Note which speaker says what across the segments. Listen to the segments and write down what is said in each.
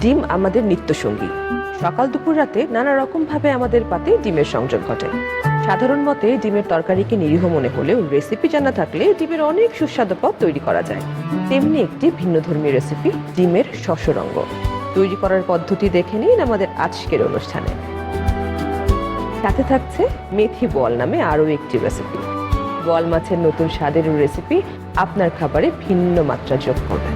Speaker 1: ডিম আমাদের নিত্যসঙ্গী। সকাল দুপুর রাতে নানা রকম ভাবে আমাদের পাতে ডিমের সংযোগ ঘটে। সাধারণ মতে ডিমের তরকারিকে নিরীহ মনে হলেও রেসিপি জানা থাকলে ডিমের অনেক সুস্বাদু পদ তৈরি করা যায়। তেমনি একটি ভিন্নধর্মী রেসিপি ডিমের শশরঙ্গ। তৈরি করার পদ্ধতি দেখে নিন আমাদের আজকের অনুষ্ঠানে। সাথে থাকছে মেথি বল নামে আরও একটি রেসিপি। বল মাছের নতুন স্বাদের রেসিপি আপনার খাবারে ভিন্ন মাত্রা যোগ করবে।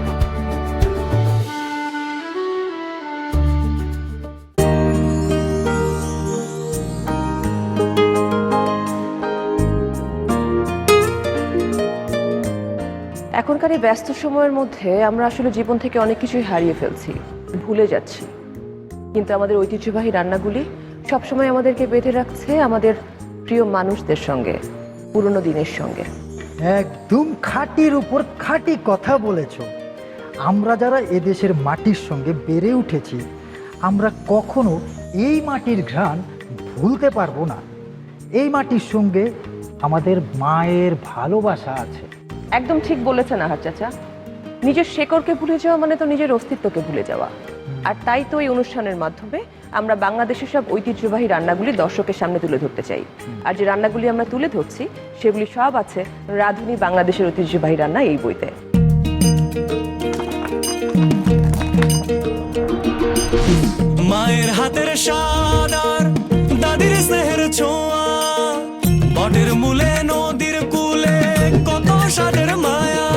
Speaker 1: এখনকার এই ব্যস্ত সময়ের মধ্যে আমরা আসলে জীবন থেকে অনেক কিছুই হারিয়ে ফেলছি, ভুলে যাচ্ছি। কিন্তু আমাদের ঐতিহ্যবাহী রান্নাগুলি সবসময় আমাদেরকে বেঁধে রাখছে আমাদের প্রিয় মানুষদের সঙ্গে, পুরনো দিনের সঙ্গে।
Speaker 2: একদম খাঁটির উপর খাঁটি কথা বলেছ। আমরা যারা এদেশের মাটির সঙ্গে বেড়ে উঠেছি, আমরা কখনো এই মাটির ঘ্রাণ ভুলতে পারবো না। এই মাটির সঙ্গে আমাদের মায়ের ভালোবাসা আছে।
Speaker 1: একদম ঠিক বলেছেন আহার চাচা। নিজের শেকড়কে ভুলে যাওয়া মানে তো নিজের অস্তিত্বকে ভুলে যাওয়া। আর তাই তো এই অনুষ্ঠানের মাধ্যমে আমরা বাংলাদেশের সব ঐতিহ্যবাহী রান্নাগুলি দর্শকের সামনে তুলে ধরতে চাই। আর যে রান্নাগুলি আমরা তুলে ধরছি সেগুলি সব আছে রাঁধুনি বাংলাদেশের ঐতিহ্যবাহী রান্না এই বইতে।
Speaker 3: মায়ের হাতের স্বাদ আর দাদির স্নেহের ছোঁয়া, বটের মূলে নদীর কূলে কত স্বাদের মায়া,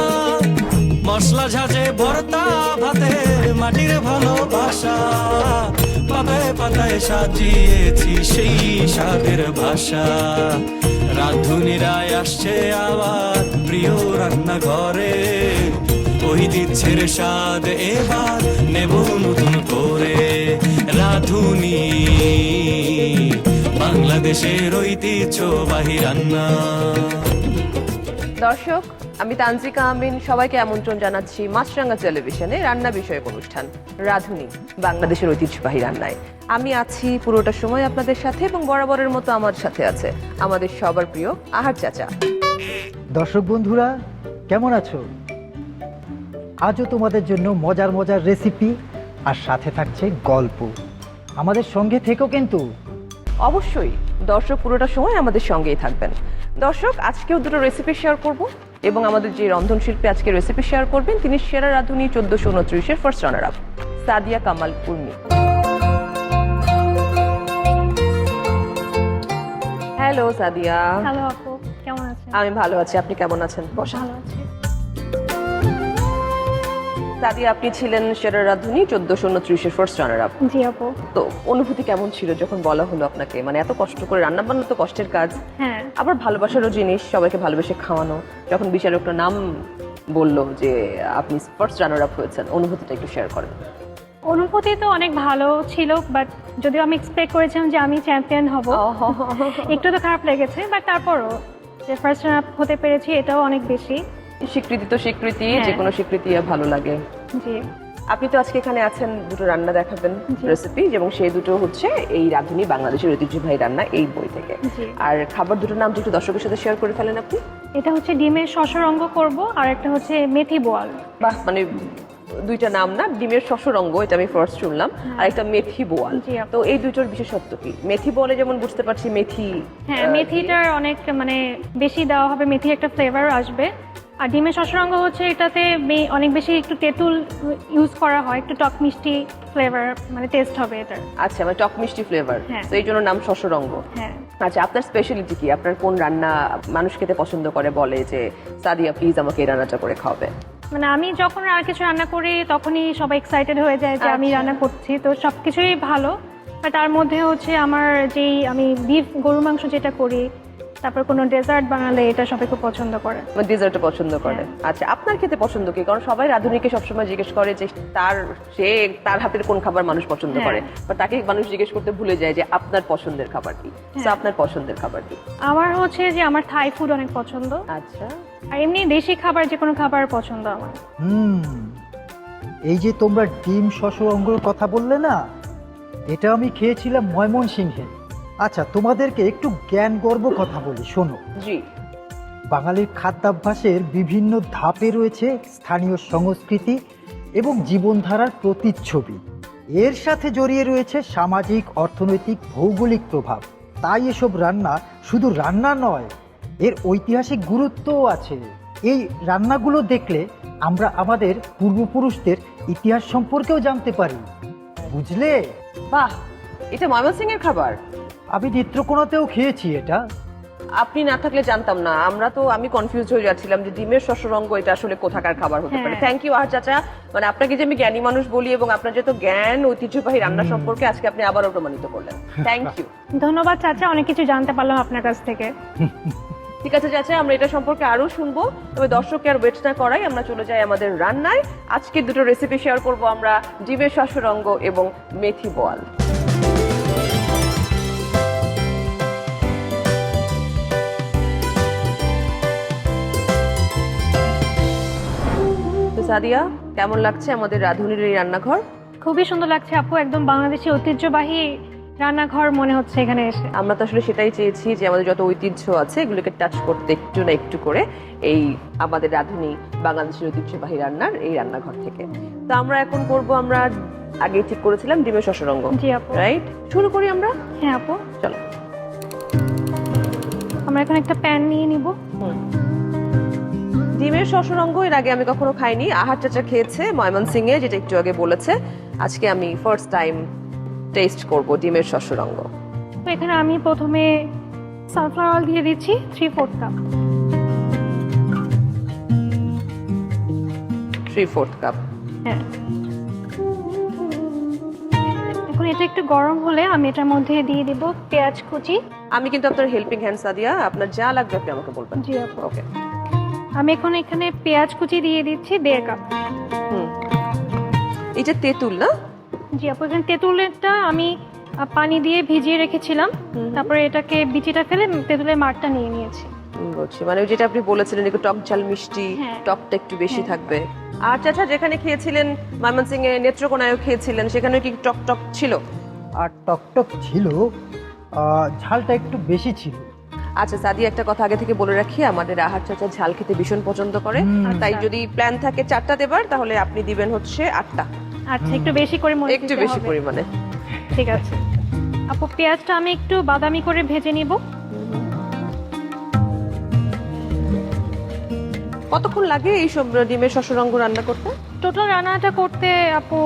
Speaker 3: মশলা ঝাঁঝে ভর্তা ভাতে মাটির ভালোবাসা, পাতায় পাতায় সাজিয়েছি সেই স্বাদের ভাষা। রাঁধুনিরাই আসছে আবার প্রিয় রান্নাঘরে, ওই দিচ্ছে স্বাদ এবার নেব নতুন করে। রাঁধুনি বাংলাদেশের ঐতিহ্যবাহী রান্না।
Speaker 1: দর্শক, আমি তান্ত্রিকা আমিন সবাইকে আমন্ত্রণ জানাচ্ছি মাছরাঙা টেলিভিশনে রান্না বিষয়ক অনুষ্ঠান রাঁধুনি বাংলাদেশের ঐতিহ্যবাহী রান্নায়। আমি আছি পুরোটা সময় আপনাদের সাথে এবং বরাবরের মতো আমার সাথে আছে আমাদের সবার প্রিয় আহার চাচা।
Speaker 2: দর্শক বন্ধুরা, কেমন আছো? আজও তোমাদের জন্য মজার মজার রেসিপি আর সাথে থাকছে গল্প। আমাদের সঙ্গে থেকো কিন্তু।
Speaker 1: অবশ্যই দর্শক পুরোটা সময় আমাদের সঙ্গেই থাকবেন। দর্শক, আজকেও দুটো রেসিপি শেয়ার করব এবং আমাদের যে রন্ধনশিল্পী আজকে রেসিপি শেয়ার করবেন তিনি সেরা রাঁধুনি 1429-এর first runner up Sadia Kamal Urmi. Hello Sadia.
Speaker 4: Hello আপু, কেমন আছেন?
Speaker 1: আমি ভালো আছি, আপনি কেমন আছেন? বসা।
Speaker 4: ভালো আছি।
Speaker 1: সাদিয়া, আপনি ছিলেন সেরা রাঁধুনি 1429-এর ফার্স্ট রানার আপ।
Speaker 4: জি আপু।
Speaker 1: তো অনুভূতি কেমন ছিল যখন বলা হলো আপনাকে, মানে এত কষ্ট করে রান্না বান্না তো কষ্টের কাজ,
Speaker 4: হ্যাঁ,
Speaker 1: আবার ভালোবাসারও জিনিস, সবাইকে ভালোবেসে খাওয়ানো, যখন বিচারকটা নাম বললো যে আপনি ফার্স্ট রানার আপ হয়েছেন, অনুভূতিটা একটু শেয়ার করেন।
Speaker 4: অনুভূতি তো অনেক ভালো ছিল, বাট যদিও আমি এক্সপেক্ট করেছিলাম যে আমি চ্যাম্পিয়ন হব, একটু তো খারাপ লেগেছে, বাট তারপরও যে ফার্স্ট রানার আপ হতে পেরেছি এটাও অনেক বেশি
Speaker 1: স্বীকৃতি তো স্বীকৃতি,
Speaker 4: হ্যাঁ।
Speaker 1: যে কোনো স্বীকৃতি ভালো লাগে।
Speaker 4: জি।
Speaker 1: আপনি তো আজকে এখানে আছেন দুটো রান্না দেখাবেন
Speaker 4: জি।
Speaker 1: রেসিপি, এবং সেই দুটো হচ্ছে এই রাঁধুনি বাংলাদেশের ঐতিহ্যবাহী রান্না এই বই থেকে।
Speaker 4: জি।
Speaker 1: আর খাবার দুটোর নাম একটু দর্শকের সাথে শেয়ার করে ফেলেন আপনি।
Speaker 4: এটা হচ্ছে ডিমের শশরঙ্গ করব, আর একটা হচ্ছে মেথি বোয়াল।
Speaker 1: বাহ, মানে দুইটা নাম না, ডিমের শশরঙ্গ এটা আমি ফার্স্ট শুনলাম, আর একটা মেথি বোয়াল।
Speaker 4: জি আপু।
Speaker 1: তো এই দুটোর বিশেষত্ব কি? মেথি বলে যেমন বুঝতে পারছি মেথি,
Speaker 4: হ্যাঁ, মেথিটার অনেক মানে বেশি দেওয়া হবে, মেথি একটা ফ্লেভার আসবে। আর ডিমের শশরঙ্গ হচ্ছে এটাতে অনেক বেশি একটু তেঁতুল ইউজ করা হয়, একটু টক মিষ্টি ফ্লেভার মানে টেস্ট হবে এটার।
Speaker 1: আচ্ছা, মানে টক মিষ্টি ফ্লেভার,
Speaker 4: হ্যাঁ।
Speaker 1: তো এই জন্য নাম শশরঙ্গ।
Speaker 4: হ্যাঁ।
Speaker 1: আচ্ছা, আপনার স্পেশালিটি কি? আপনার কোন রান্না মানুষ খেতে পছন্দ করে, বলে যে সাদিয়া প্লিজ আমাকে এই রান্নাটা করে খাওয়াবে?
Speaker 4: মানে আমি যখন আর কিছু রান্না করি তখনই সবাই এক্সাইটেড হয়ে যায় যে আমি
Speaker 1: আচ্ছা।
Speaker 4: রান্না করছি, তো সবকিছুই ভালো। বাট তার মধ্যে হচ্ছে আমার যেই আমি বিফ গরুর মাংস যেটা করি, তারপর কোনো ডেজার্ট বানালে এটা সবাই খুব পছন্দ করে।
Speaker 1: ডেজার্টটা পছন্দ করে। আচ্ছা, আপনার খেতে পছন্দ কি? কারণ সবাই রাঁধুনিকে সবসময় জিজ্ঞেস করে যে তার হাতের কোন খাবার মানুষ পছন্দ
Speaker 4: হ্যাঁ।
Speaker 1: করে, বা তাকে মানুষ জিজ্ঞেস করতে ভুলে যায় যে আপনার পছন্দের খাবার কি। তো
Speaker 4: হ্যাঁ।
Speaker 1: আপনার পছন্দের খাবার কি?
Speaker 4: আমার হচ্ছে যে আমার থাই ফুড অনেক পছন্দ,
Speaker 1: আচ্ছা,
Speaker 4: আর এমনি দেশি খাবার যে কোনো খাবার পছন্দ আমার।
Speaker 2: এই যে তোমরা ডিম শশরঙ্গর কথা বললে না, এটা আমি খেয়েছিলাম ময়মনসিংহে। আচ্ছা, তোমাদেরকে একটু জ্ঞান গর্ব কথা বলি, শোনো।
Speaker 1: জি।
Speaker 2: বাঙালির খাদ্যাভ্যাসের বিভিন্ন ধাপে রয়েছে স্থানীয় সংস্কৃতি এবং জীবনধারার প্রতিচ্ছবি। এর সাথে জড়িয়ে রয়েছে সামাজিক, অর্থনৈতিক, ভৌগোলিক প্রভাব। তাই এসব রান্না শুধু রান্না নয়, এর ঐতিহাসিক গুরুত্বও আছে। এই রান্নাগুলো দেখলে আমরা আমাদের পূর্বপুরুষদের ইতিহাস সম্পর্কেও জানতে পারি, বুঝলে?
Speaker 1: বাহ, এটা ময়মনসিংহের খাবার।
Speaker 2: আমি নেত্রকোনাতেও খেয়েছি এটা।
Speaker 1: আপনি না থাকলে জানতাম না। আমি কনফিউজ হয়ে যাচ্ছিলাম যে ডিমের শস্যরঙ্গ এটা আসলে কোথাকার খাবার হতে পারে।
Speaker 4: হ্যাঁ।
Speaker 1: থ্যাংক ইউ আহার চাচা, মানে আপনাকে যে আমি জ্ঞানী মানুষ বলি এবং আপনার যে তো জ্ঞান ঐতিহ্যবাহী রান্না সম্পর্কে আজকে আপনি আবারও প্রমাণিত করলেন। Thank you.
Speaker 4: ধন্যবাদ চাচা, অনেক কিছু জানতে পারলাম আপনার কাছ থেকে।
Speaker 1: ঠিক আছে চাচা, আমরা এটা সম্পর্কে আরো শুনবো, তবে দর্শককে আর ওয়েট না করাই আমরা চলে যাই আমাদের রান্নায়। আজকে দুটো রেসিপি শেয়ার করব আমরা, ডিমের শস্যরঙ্গ এবং মেথি বোয়াল। তো সাদিয়া, কেমন লাগছে আমাদের রাঁধুনির এই রান্নাঘর?
Speaker 4: খুবই সুন্দর লাগছে আপু, একদম বাংলাদেশি ঐতিহ্যবাহী রান্নাঘর মনে হচ্ছে এখানে এসে।
Speaker 1: আমরা তো আসলে সেটাই চেয়েছি যে আমাদের যত ঐতিহ্য আছে এগুলোকে টাচ করতে একটু না একটু করে এই আমাদের রাঁধুনি বাংলাদেশের ঐতিহ্যবাহী রান্নার এই রান্নাঘর থেকে। তো আমরা এখন করব, আমরা আগে ঠিক করেছিলাম ডিমের শস্যরঙ্গ,
Speaker 4: জি আপু।
Speaker 1: রাইট? শুরু করি আমরা।
Speaker 4: হ্যাঁ আপু,
Speaker 1: চলো।
Speaker 4: আমরা এখন একটা প্যান নিয়ে নিব।
Speaker 1: ডিমের শস্যরঙ্গ এর আগে আমি কখনো খাইনি। আহার চাচা খেয়েছে ময়মনসিংহে, যেটা একটু আগে বলেছে। আজকে আমি ফার্স্ট টাইম টেস্ট করব ডিমের শস্যরঙ্গ।
Speaker 4: তো এখানে আমি প্রথমে সানফ্লাওয়ার অয়েল দিয়ে দিচ্ছি 3/4 কাপ।
Speaker 1: 3/4 কাপ।
Speaker 4: হ্যাঁ, এখন এটা একটু গরম হলে আমি এটার মধ্যে দিয়ে দিব পেঁয়াজ কুচি।
Speaker 1: আমি কিন্তু আপনার হেল্পিং হ্যান্ড সাদিয়া, আপনার যা লাগবে আপনি আমাকে বলবেন।
Speaker 4: জি আপু।
Speaker 1: ওকে।
Speaker 4: আমি এখন এখানে পেঁয়াজ কুচি দিয়ে দিচ্ছি 1.5 কাপ।
Speaker 1: এটা তেঁতুল না?
Speaker 4: জি আপু, এখানে তেঁতুলটা আমি পানি দিয়ে ভিজিয়ে রেখেছিলাম, তারপরে এটাকে বিচিটা ফেলে তেঁতুলের মাঠটা নিয়ে নিয়েছি।
Speaker 1: বলছি মানে ওই যেটা আপনি বলেছিলেন একটু টক ঝাল মিষ্টি,
Speaker 4: হ্যাঁ।
Speaker 1: টকটা একটু বেশি থাকবে। আর চাচা যেখানে খেয়েছিলেন ময়মনসিংহে নেত্রকোনায়ও খেয়েছিলেন, সেখানে কি টক টক ছিল?
Speaker 2: আর টকটক ছিল, ঝালটা একটু বেশি ছিল।
Speaker 1: আচ্ছা সাদি, একটা কথা আগে থেকে বলে রাখি, আমাদের আহার চাচা ঝাল খেতে ভীষণ পছন্দ করে। আর তাই যদি প্ল্যান থাকে 4টা দেবার, তাহলে আপনি দিবেন হচ্ছে 8টা।
Speaker 4: আচ্ছা, একটু বেশি করে মরিচ
Speaker 1: একটু
Speaker 4: দিতে
Speaker 1: বেশি
Speaker 4: হবে।
Speaker 1: পরিমাণে।
Speaker 4: ঠিক আছে আপু, পেঁয়াজটা আমি একটু বাদামি করে ভেজে নিব।
Speaker 1: কতক্ষণ লাগে এই সব ডিমের শস্যরঙ্গ রান্না করতে?
Speaker 4: টোটাল রান্নাটা করতে আপু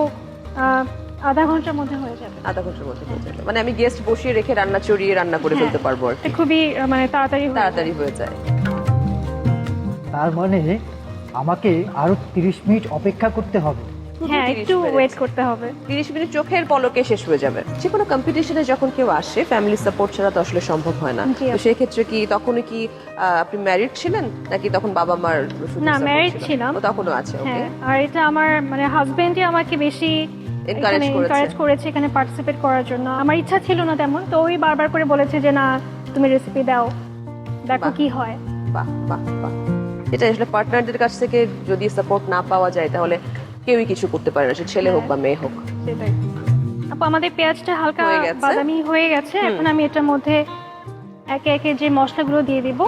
Speaker 4: আধা ঘন্টার মধ্যে হয়ে যাবে।
Speaker 1: আধা ঘন্টার মধ্যে হয়ে যাবে, মানে আমি গেস্ট বসিয়ে রেখে রান্না চড়িয়ে রান্না করে ফেলতে পারবো আর কি।
Speaker 4: এটা খুবই মানে তাড়াতাড়ি হয়ে যায়।
Speaker 1: তাড়াতাড়ি হয়ে যায়।
Speaker 2: তার মানে আমাকে আরো 30 মিনিট অপেক্ষা করতে হবে।
Speaker 4: হ্যাঁ,
Speaker 1: 30
Speaker 4: একটু
Speaker 1: মিনিট।
Speaker 4: ওয়েট করতে হবে।
Speaker 1: 30 মিনিট চোখের পলকে শেষ হয়ে যাবে। যে কোনো কম্পিটিশনে যখন কেউ আসে, ফ্যামিলি সাপোর্ট ছাড়া তো আসলে সম্ভব হয় না।
Speaker 4: জি,
Speaker 1: তো সেই ক্ষেত্রে কি তখনই কি আপনি ম্যারিড ছিলেন নাকি তখন বাবা মার শুধু
Speaker 4: না,
Speaker 1: support
Speaker 4: married
Speaker 1: ছিল?
Speaker 4: ছিলাম।
Speaker 1: ও তখনও আছে। ওকে।
Speaker 4: হ্যাঁ, আর এটা আমার মানে হাজবেন্ডই আমাকে বেশি
Speaker 1: Encourage করেছে।
Speaker 4: এনকারেজ করেছে এখানে পার্টিসিপেট করার জন্য। আমার ইচ্ছা ছিল না তেমন, তো ওই বারবার করে বলেছে যে না, তুমি রেসিপি দাও, দেখো
Speaker 1: বাহ।
Speaker 4: কি হয়।
Speaker 1: বাহ বাহ বাহ। এটা আসলে পার্টনারদের কাছ থেকে যদি সাপোর্ট না পাওয়া যায় তাহলে কেউই কিছু করতে পারে না, সে ছেলে হোক বা মেয়ে হোক।
Speaker 4: সেটাই আপু, আমাদের পেঁয়াজটা হালকা
Speaker 1: হয়ে গেছে।
Speaker 4: বাদামি হয়ে গেছে। এখন আমি এটার মধ্যে একে একে যে মশলাগুলো দিয়ে দিব।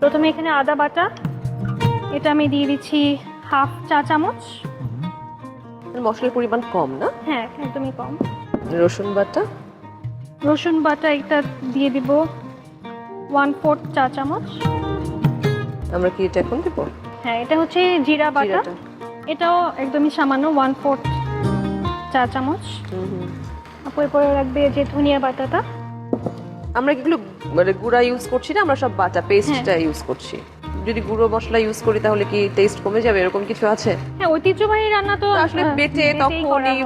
Speaker 4: প্রথমে এখানে আদা বাটা, এটা আমি দিয়ে দিচ্ছি 1/2 চা চামচ।
Speaker 1: মশলার পরিমাণ কম না?
Speaker 4: হ্যাঁ, একদমই কম।
Speaker 1: রসুন বাটা?
Speaker 4: রসুন বাটা এটা দিয়ে দিব 1/4 চা চামচ।
Speaker 1: আমরা কি এটা এখন দেব?
Speaker 4: হ্যাঁ, এটা হচ্ছে জিরা বাটা,
Speaker 1: জিরাটা।
Speaker 4: এটাও একদমই সামান্য 1/4 চা চামচ। আপু এরপরে রাখবে যে ধনিয়া বাটাটা।
Speaker 1: আমরা কি এগুলো মানে গুঁড়া ইউজ করছি না, আমরা সব বাটা পেস্টটা ইউজ করছি। যদি গুঁড়ো মশলা ইউজ করি তাহলে কি টেস্ট কমে যাবে, এরকম কিছু আছে?
Speaker 4: হ্যাঁ, ঐতিহ্যবাহী রান্না তো
Speaker 1: তো আসলে বেটে
Speaker 4: বেটেই
Speaker 1: তখনই
Speaker 4: করা হয়।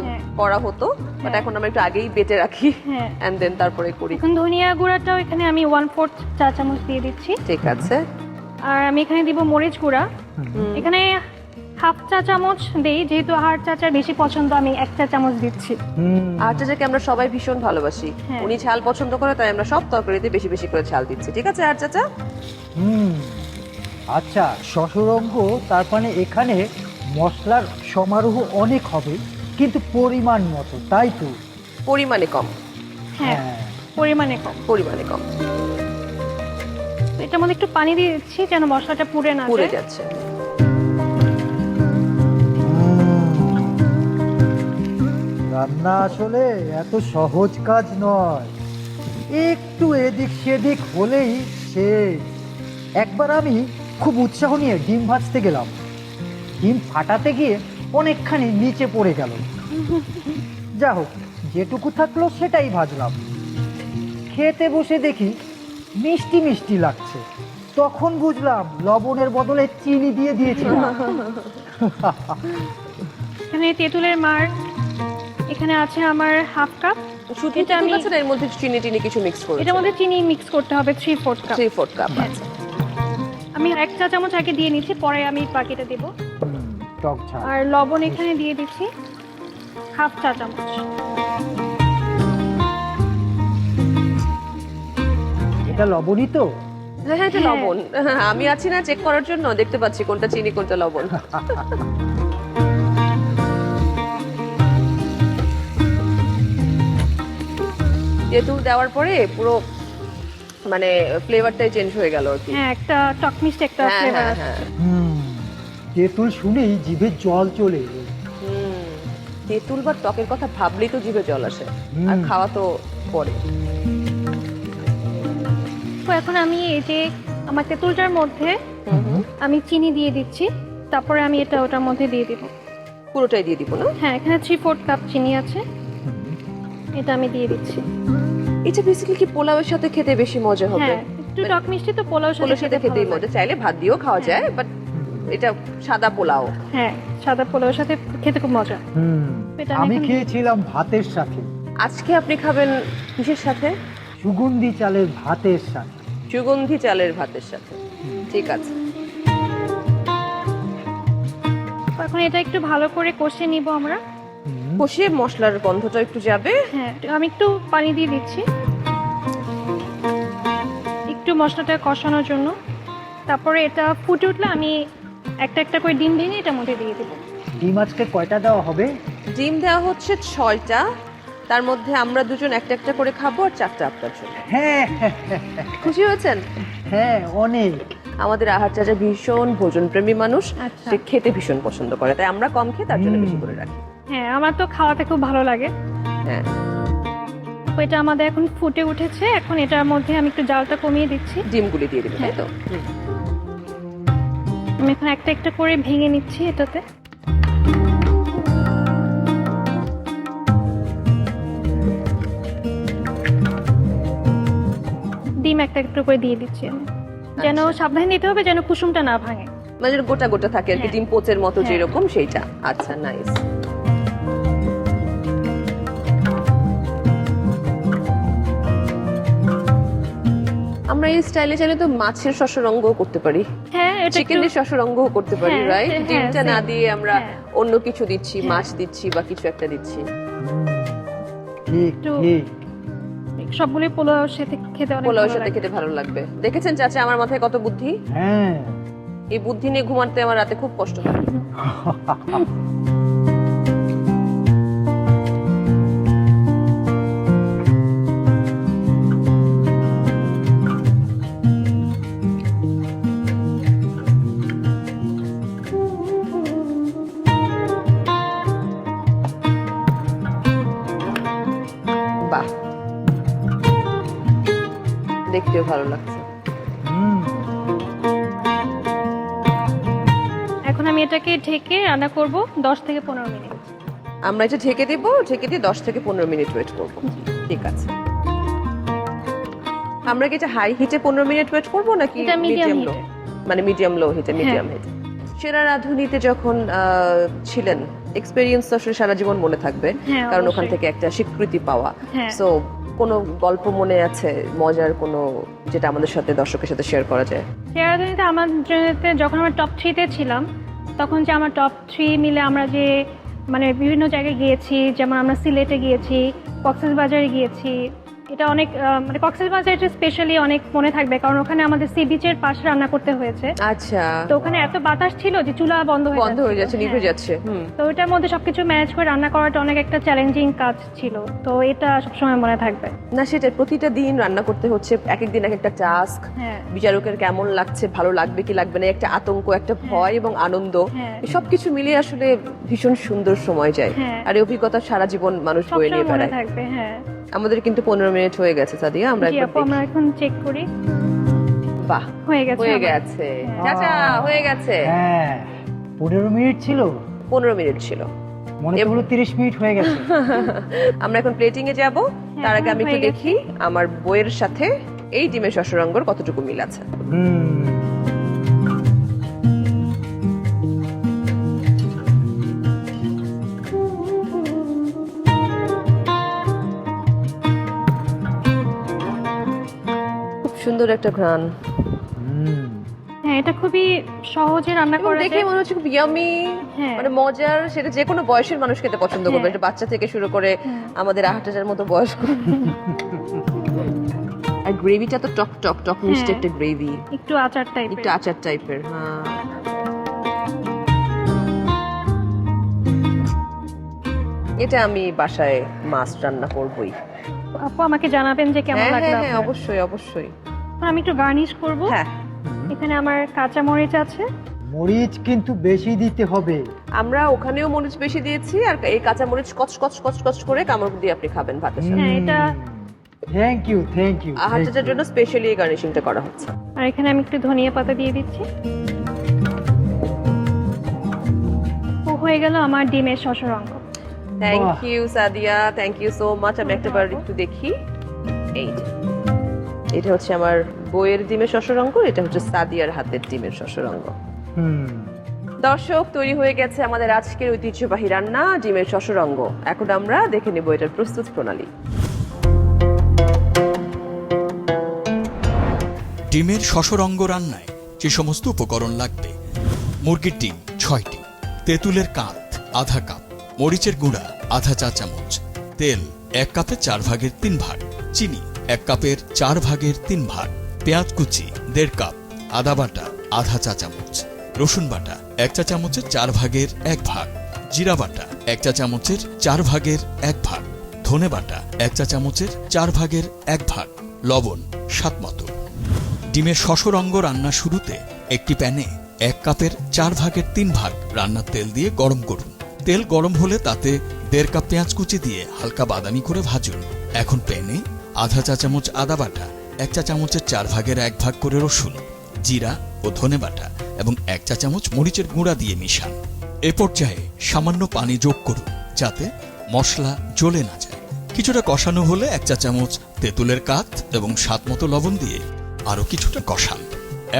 Speaker 4: হ্যাঁ।
Speaker 1: করা হতো, বাট এখন আমরা একটু আগেই বেটে রাখি
Speaker 4: হ্যাঁ।
Speaker 1: এন্ড দেন তারপরে করি।
Speaker 4: এখন ধনিয়া গুঁড়াটাও এখানে আমি 1/4 চা চামচ দিয়ে দিচ্ছি।
Speaker 1: ঠিক আছে।
Speaker 4: আর আমি এখানে দিব মরিচ গুঁড়া। এখানে 1/2 চা চামচ দেই, যেহেতু আহার চাচার বেশি পছন্দ, আমি 1 চা চামচ দিচ্ছি।
Speaker 1: আর চাচাকে আমরা সবাই ভীষণ ভালোবাসি,
Speaker 4: হ্যাঁ।
Speaker 1: উনি ঝাল পছন্দ করে, তাই আমরা সব তরকারিতে বেশি বেশি করে ঝাল দিচ্ছি। ঠিক আছে আর চাচা?
Speaker 2: আচ্ছা, শশরঙ্গ তার মানে এখানে মশলার সমারোহ অনেক হবে, কিন্তু পরিমাণ মতো, তাই তো?
Speaker 1: পরিমাণে কম।
Speaker 4: হ্যাঁ, পরিমাণে কম।
Speaker 1: পরিমাণে কম।
Speaker 4: তো এটার মধ্যে একটু পানি দিয়ে দিচ্ছি যেন মশলাটা পুড়ে না
Speaker 1: পুড়ে
Speaker 4: যায়।
Speaker 1: যাচ্ছে।
Speaker 2: রান্না আসলে এত সহজ কাজ নয়, একটু এদিক সেদিক হলেই শেষ। একবার আমি খুব উৎসাহ নিয়ে ডিম ভাজতে গেলাম, ডিম ফাটাতে গিয়ে অনেকখানি নিচে পড়ে গেল। যা হোক, যেটুকু থাকলো সেটাই ভাজলাম। খেতে বসে দেখি মিষ্টি মিষ্টি লাগছে, তখন বুঝলাম লবণের বদলে চিনি দিয়ে দিয়েছিলাম।
Speaker 4: এখানে তেঁতুলের মার, এখানে আছে আমার হাফ কাপ।
Speaker 1: শুধু
Speaker 4: এটা আমি-
Speaker 1: আমি এর মধ্যে চিনি টিনি কিছু মিক্স করে
Speaker 4: এটার মধ্যে চিনি মিক্স করতে হবে 3/4 কাপ।
Speaker 1: 3/4 কাপ। আচ্ছা,
Speaker 4: আমি 1 চা চামচ আগে দিয়ে নিচ্ছি, পরে আমি বাকিটা দেব।
Speaker 2: টক ঝাল।
Speaker 4: আর লবণ এখানে দিয়ে দিচ্ছি হাফ চা চামচ।
Speaker 2: এটা লবণই তো?
Speaker 1: হ্যাঁ হ্যাঁ, এটা
Speaker 4: হ্যাঁ।
Speaker 1: লবণ। আমি আছি না চেক করার জন্য, দেখতে পাচ্ছি কোনটা চিনি কোনটা লবণ। তেঁতুল দেওয়ার পরে পুরো মানে ফ্লেভারটাই চেঞ্জ হয়ে গেল আর কি।
Speaker 4: হ্যাঁ, একটা টক মিষ্টি একটা
Speaker 1: হ্যাঁ
Speaker 4: ফ্লেভার
Speaker 1: হ্যাঁ
Speaker 4: আছে।
Speaker 1: হ্যাঁ।
Speaker 2: তেঁতুল শুনেই জিভে জল চলে এলো।
Speaker 1: তেঁতুল বা টকের কথা ভাবলেই তো জিভে জল আসে, আর
Speaker 2: হুম।
Speaker 1: খাওয়া তো পরে।
Speaker 4: তো এখন আমি এই যে আমার তেঁতুলটার মধ্যে আমি চিনি দিয়ে দিচ্ছি, তারপরে আমি এটা ওটার মধ্যে দিয়ে দিব।
Speaker 1: পুরোটাই দিয়ে দিব না?
Speaker 4: হ্যাঁ, এখানে 3/4 কাপ চিনি আছে, এটা আমি দিয়ে দিচ্ছি।
Speaker 1: এটা বেসিক্যালি কি পোলাওয়ের সাথে খেতে বেশি মজা হবে?
Speaker 4: হ্যাঁ, একটু টক মিষ্টি তো পোলাওর
Speaker 1: পোলাওর সাথে খেতেই
Speaker 4: ভালো
Speaker 1: মজা,
Speaker 4: লাগে।
Speaker 1: চাইলে ভাত দিয়েও খাওয়া যায়, বাট এটা সাদা পোলাও।
Speaker 4: হ্যাঁ, সাদা পোলাওর সাথে খেতে খুব মজা। এটা আমি
Speaker 2: আমি
Speaker 4: এখন-
Speaker 2: খেয়েছিলাম ভাতের সাথে,
Speaker 1: আজকে আপনি খাবেন কিসের সাথে?
Speaker 2: সুগন্ধি চালের ভাতের সাথে।
Speaker 1: সুগন্ধি চালের ভাতের সাথে। ঠিক আছে।
Speaker 4: তো এখন এটা একটু ভালো করে কষে নিব আমরা।
Speaker 1: কষিয়ে মশলার গন্ধটা একটু যাবে।
Speaker 4: হ্যাঁ, আমি একটু পানি দিয়ে দিচ্ছি একটু মশলাটা কষানোর জন্য। তারপরে এটা ফুটে উঠলে আমি একটা একটা করে ডিম ভেঙে এটার মধ্যে দিয়ে দেবো।
Speaker 2: ডিম আজকে কয়টা দেওয়া হবে?
Speaker 1: ডিম দেওয়া হচ্ছে 6টা, তার মধ্যে আমরা দুজন একটা একটা করে খাবো, আর 4টা আপনার জন্য।
Speaker 2: হ্যাঁ
Speaker 1: খুশি হয়েছেন?
Speaker 2: হ্যাঁ, অনেক।
Speaker 1: আমাদের আহার চাচা ভীষণ ভোজনপ্রেমী মানুষ,
Speaker 4: আচ্ছা।
Speaker 1: সে খেতে ভীষণ পছন্দ করে, তাই আমরা কম খেয়ে তার জন্য বেশি করে রাখি।
Speaker 4: হ্যাঁ, আমার তো খাওয়াতে খুব ভালো লাগে।
Speaker 1: হ্যাঁ,
Speaker 4: তো এটা আমাদের এখন ফুটে উঠেছে, এখন এটার মধ্যে আমি একটু জালটা কমিয়ে দিচ্ছি।
Speaker 1: ডিমগুলি দিয়ে দিবে, তাই তো?
Speaker 4: আমি এখন একটা একটা করে ভেঙে নিচ্ছি এটাতে। ডিম একটা একটা করে দিয়ে দিচ্ছি আমি, যেন সাবধানে দিতে হবে যেন কুসুমটা না ভাঙে।
Speaker 1: মানে যেন গোটা গোটা থাকে আর কি,
Speaker 4: হ্যাঁ।
Speaker 1: ডিম পোচের মতো
Speaker 4: হ্যাঁ।
Speaker 1: যেরকম, সেইটা। আচ্ছা, নাইস। আমরা এই স্টাইলে চাইলে তো মাছের শশরঙ্গও করতে পারি,
Speaker 4: হ্যাঁ, এটা একটু
Speaker 1: চিকেনের শশরঙ্গও করতে পারি,
Speaker 4: হ্যাঁ,
Speaker 1: রাইট?
Speaker 4: হ্যাঁ,
Speaker 1: ডিমটা না
Speaker 4: same.
Speaker 1: দিয়ে আমরা
Speaker 4: হ্যাঁ।
Speaker 1: অন্য কিছু দিচ্ছি,
Speaker 4: হ্যাঁ।
Speaker 1: মাছ দিচ্ছি বা কিছু একটা দিচ্ছি।
Speaker 2: ঠিক
Speaker 4: একটু-
Speaker 2: ঠিক।
Speaker 4: সবগুলোই পোলাওর সাথে খেতে অনেক
Speaker 1: পোলাওর
Speaker 4: ভালো
Speaker 1: সাথে
Speaker 4: লাগে।
Speaker 1: খেতে ভালো লাগবে। দেখেছেন চাচা আমার মাথায় কত বুদ্ধি?
Speaker 2: হ্যাঁ,
Speaker 1: এই বুদ্ধি নিয়ে ঘুমাতে আমার রাতে খুব কষ্ট হয়। বাহ, দেখতেও ভালো লাগছে।
Speaker 2: হুম,
Speaker 4: এখন আমি এটাকে ঢেকে রান্না করব 10 থেকে 15 মিনিট।
Speaker 1: আমরা এটা ঢেকে দিব, ঢেকে দিয়ে 10 থেকে 15 মিনিট ওয়েট করব। ঠিক আছে। আমরা কি এটা হাই হিটে 15 মিনিট ওয়েট করব নাকি
Speaker 4: এটা medium
Speaker 1: মিডিয়াম লো?
Speaker 4: heat-এ।
Speaker 1: মানে মিডিয়াম লো হিটে, মিডিয়াম
Speaker 4: হ্যাঁ।
Speaker 1: হিটে। সেরা রাঁধুনিতে যখন ছিলেন, এক্সপেরিয়েন্স তো আসলে সারা জীবন মনে থাকবে,
Speaker 4: হ্যাঁ,
Speaker 1: কারণ ওখান
Speaker 4: অবশ্যই।
Speaker 1: থেকে একটা স্বীকৃতি পাওয়া।
Speaker 4: হ্যাঁ।
Speaker 1: সো কোনো গল্প মনে আছে মজার কোনো, যেটা আমাদের সাথে দর্শকের সাথে শেয়ার করা যায়?
Speaker 4: সেরাদনিতে আমার জন্যতে যখন আমরা টপ 3-তে ছিলাম, তখন যে আমার টপ 3 মিলে আমরা যে মানে বিভিন্ন জায়গায় গিয়েছি, যেমন আমরা সিলেটে গিয়েছি, কক্সবাজারে গিয়েছি, এটা অনেক মানে কক্সবাজার স্পেশালি অনেক মনে থাকবে, কারণ ওখানে আমাদের সি বিচের পাশে রান্না করতে হয়েছে।
Speaker 1: আচ্ছা,
Speaker 4: তো ওখানে এত বাতাস ছিল যে চুলা বন্ধ
Speaker 1: হয়ে যাচ্ছে, নিভে
Speaker 4: হ্যাঁ।
Speaker 1: যাচ্ছে।
Speaker 4: তো ওইটার মধ্যে সবকিছু ম্যানেজ করে রান্না করাটা অনেক একটা চ্যালেঞ্জিং কাজ ছিল, তো এটা সবসময় মনে থাকবে।
Speaker 1: না সেটা প্রতিটা দিন রান্না করতে হচ্ছে, এক এক দিন এক একটা টাস্ক।
Speaker 4: হ্যাঁ।
Speaker 1: বিচারকের কেমন লাগছে, ভালো লাগবে কি লাগবে না, একটা আতঙ্ক, একটা ভয় এবং আনন্দ,
Speaker 4: হ্যাঁ।
Speaker 1: সবকিছু মিলিয়ে আসলে ভীষণ সুন্দর সময় যায়।
Speaker 4: হ্যাঁ।
Speaker 1: আর এই অভিজ্ঞতা সারা জীবন মানুষ বয়ে
Speaker 4: সবসময়
Speaker 1: নিয়ে
Speaker 4: মনে
Speaker 1: বেড়ায়।
Speaker 4: থাকবে। হ্যাঁ
Speaker 1: আমাদের কিন্তু 15 মিনিট হয়ে গেছে সাদিয়া, আমরা
Speaker 4: জি
Speaker 1: একবার
Speaker 4: আপু, আমরা
Speaker 1: দেখি।
Speaker 4: এখন চেক করি।
Speaker 1: বাহ,
Speaker 4: হয়ে গেছে
Speaker 1: হয়ে
Speaker 4: আমার।
Speaker 1: গেছে
Speaker 4: হ্যাঁ।
Speaker 1: চাচা, হয়ে গেছে।
Speaker 2: হ্যাঁ 15 মিনিট ছিল,
Speaker 1: 15 মিনিট ছিল।
Speaker 2: মনে হলো 30 মিনিট হয়ে গেছে।
Speaker 1: আমরা এখন প্লেটিং এ যাব, তার আগে আমি একটু
Speaker 4: হয়ে গেছে।
Speaker 1: দেখি আমার বইয়ের সাথে এই ডিমের শশরঙ্গর কতটুকু মিল আছে। খুব সুন্দর একটা ঘ্রাণ,
Speaker 4: হ্যাঁ এটা খুবই সহজে রান্না
Speaker 1: এবং
Speaker 4: করা
Speaker 1: দেখে
Speaker 4: যায়।
Speaker 1: মনে হচ্ছে খুব ইয়ামি,
Speaker 4: হ্যাঁ।
Speaker 1: মানে মজার। সেটা যে কোনো বয়সের মানুষ খেতে পছন্দ করবে,
Speaker 4: হ্যাঁ।
Speaker 1: এটা বাচ্চা থেকে শুরু করে আমাদের 8,000 মতো বয়স্ক। আর গ্রেভিটা তো টক টক টক মিষ্টি
Speaker 4: হ্যাঁ।
Speaker 1: একটা গ্রেভি,
Speaker 4: একটু আচার টাইপের।
Speaker 1: একটু আচার টাইপের। হ্যাঁ, এটা আমি বাসায় মাছ রান্না করবই।
Speaker 4: আপু আমাকে জানাবেন যে কেমন
Speaker 1: হ্যাঁ
Speaker 4: লাগলো
Speaker 1: হ্যাঁ হ্যাঁ,
Speaker 4: আপনার।
Speaker 1: অবশ্যই অবশ্যই।
Speaker 4: এখন আমি একটু গার্নিশ করব।
Speaker 1: হ্যাঁ,
Speaker 4: এখানে আমার কাঁচা মরিচ আছে।
Speaker 2: মরিচ কিন্তু বেশি দিতে হবে।
Speaker 1: আমরা ওখানেও মরিচ বেশি দিয়েছি, আর এই কাঁচা মরিচ কচ কচ কচ কচ করে কামড় দিয়ে আপনি খাবেন ভাতের সাথে।
Speaker 4: হ্যাঁ এটা
Speaker 2: থ্যাংক ইউ থ্যাংক ইউ।
Speaker 1: আহারটার জন্য স্পেশালি এই গার্নিশিংটা করা হচ্ছে।
Speaker 4: আর এখানে আমি একটু ধনিয়া পাতা দিয়ে দিচ্ছি। ও হয়ে গেল আমার ডিমের শশরঙ্গ।
Speaker 1: থ্যাংক
Speaker 2: বাহ।
Speaker 1: You Sadia, thank you so much. আমি একটাবার একটু দেখি। এই যে, এটা হচ্ছে আমার বইয়ের ডিমের শশরঙ্গ, এটা হচ্ছে সাদিয়ার হাতের ডিমের শশরঙ্গ। দর্শক, তৈরি হয়ে গেছে আমাদের আজকের ঐতিহ্যবাহী রান্না ডিমের শশরঙ্গ। এখন আমরা দেখে নেব এটার প্রস্তুত প্রণালী।
Speaker 5: ডিমের শশরঙ্গ রান্নায় যে সমস্ত উপকরণ লাগবে: মুরগির ডিম 6টি, তেঁতুলের কাঁধ আধা কাপ, মরিচের গুঁড়া আধা চা চামচ, তেল 1 কাপের 4 ভাগের 3 ভাগ, চিনি 1 কাপের 4 ভাগের 3 ভাগ, পেঁয়াজ কুচি 1.5 কাপ, আদা বাটা আধা চা চামচ, রসুন বাটা 1 চা চামচের 4 ভাগের 1 ভাগ, জিরা বাটা 1 চা চামচের 4 ভাগের 1 ভাগ, ধনে বাটা 1 চা চামচের 4 ভাগের 1 ভাগ, লবণ স্বাদ মতো। ডিমের শশরঙ্গ রান্না শুরুতে একটি প্যানে 1 কাপের 4 ভাগের 3 ভাগ রান্নার তেল দিয়ে গরম করুন। তেল গরম হলে তাতে 1.5 কাপ পেঁয়াজ কুচি দিয়ে হালকা বাদামি করে ভাজুন। এখন প্যানে আধা চা চামচ আদা বাটা, 1 চা চামচের 4 ভাগের 1 ভাগ করে রসুন, জিরা ও ধনে বাটা এবং 1 চা চামচ মরিচের গুঁড়া দিয়ে মিশান। এ পর্যায়ে সামান্য পানি যোগ করুন যাতে মশলা জ্বলে না যায়। কিছুটা কষানো হলে 1 চা চামচ তেঁতুলের কাঠ এবং স্বাদ মতো লবণ দিয়ে আরো কিছুটা কষান।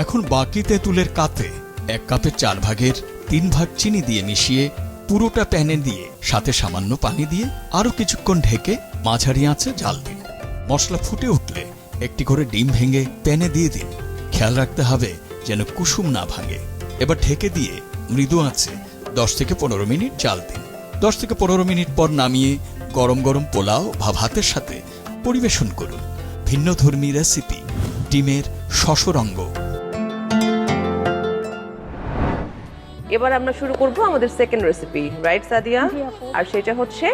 Speaker 5: এখন বাকি তেঁতুলের কাতে 1 কাপের 4 ভাগের 3 ভাগ চিনি দিয়ে মিশিয়ে পুরোটা প্যানে দিয়ে সাথে সামান্য পানি দিয়ে আরো কিছুক্ষণ ঢেকে মাঝারি আঁচে জাল দিন। মশলা ফুটে উঠলে একটি করে ডিম ভেঙে প্যানে দিয়ে দিন। খেয়াল রাখতে হবে যেন কুসুম না ভাঙে। এবার ঢেকে দিয়ে মৃদু আঁচে 10 থেকে 15 মিনিট জাল দিন। 10 থেকে 15 মিনিট পর নামিয়ে গরম গরম পোলাও বা ভাতের সাথে পরিবেশন করুন। ভিন্নধর্মী রেসিপি ডিমের শশরঙ্গ।
Speaker 1: এবার আমরা শুরু করব আমাদের সেকেন্ড রেসিপি, রাইট সাদিয়া?
Speaker 4: জি আপু।
Speaker 1: আর সেটা হচ্ছে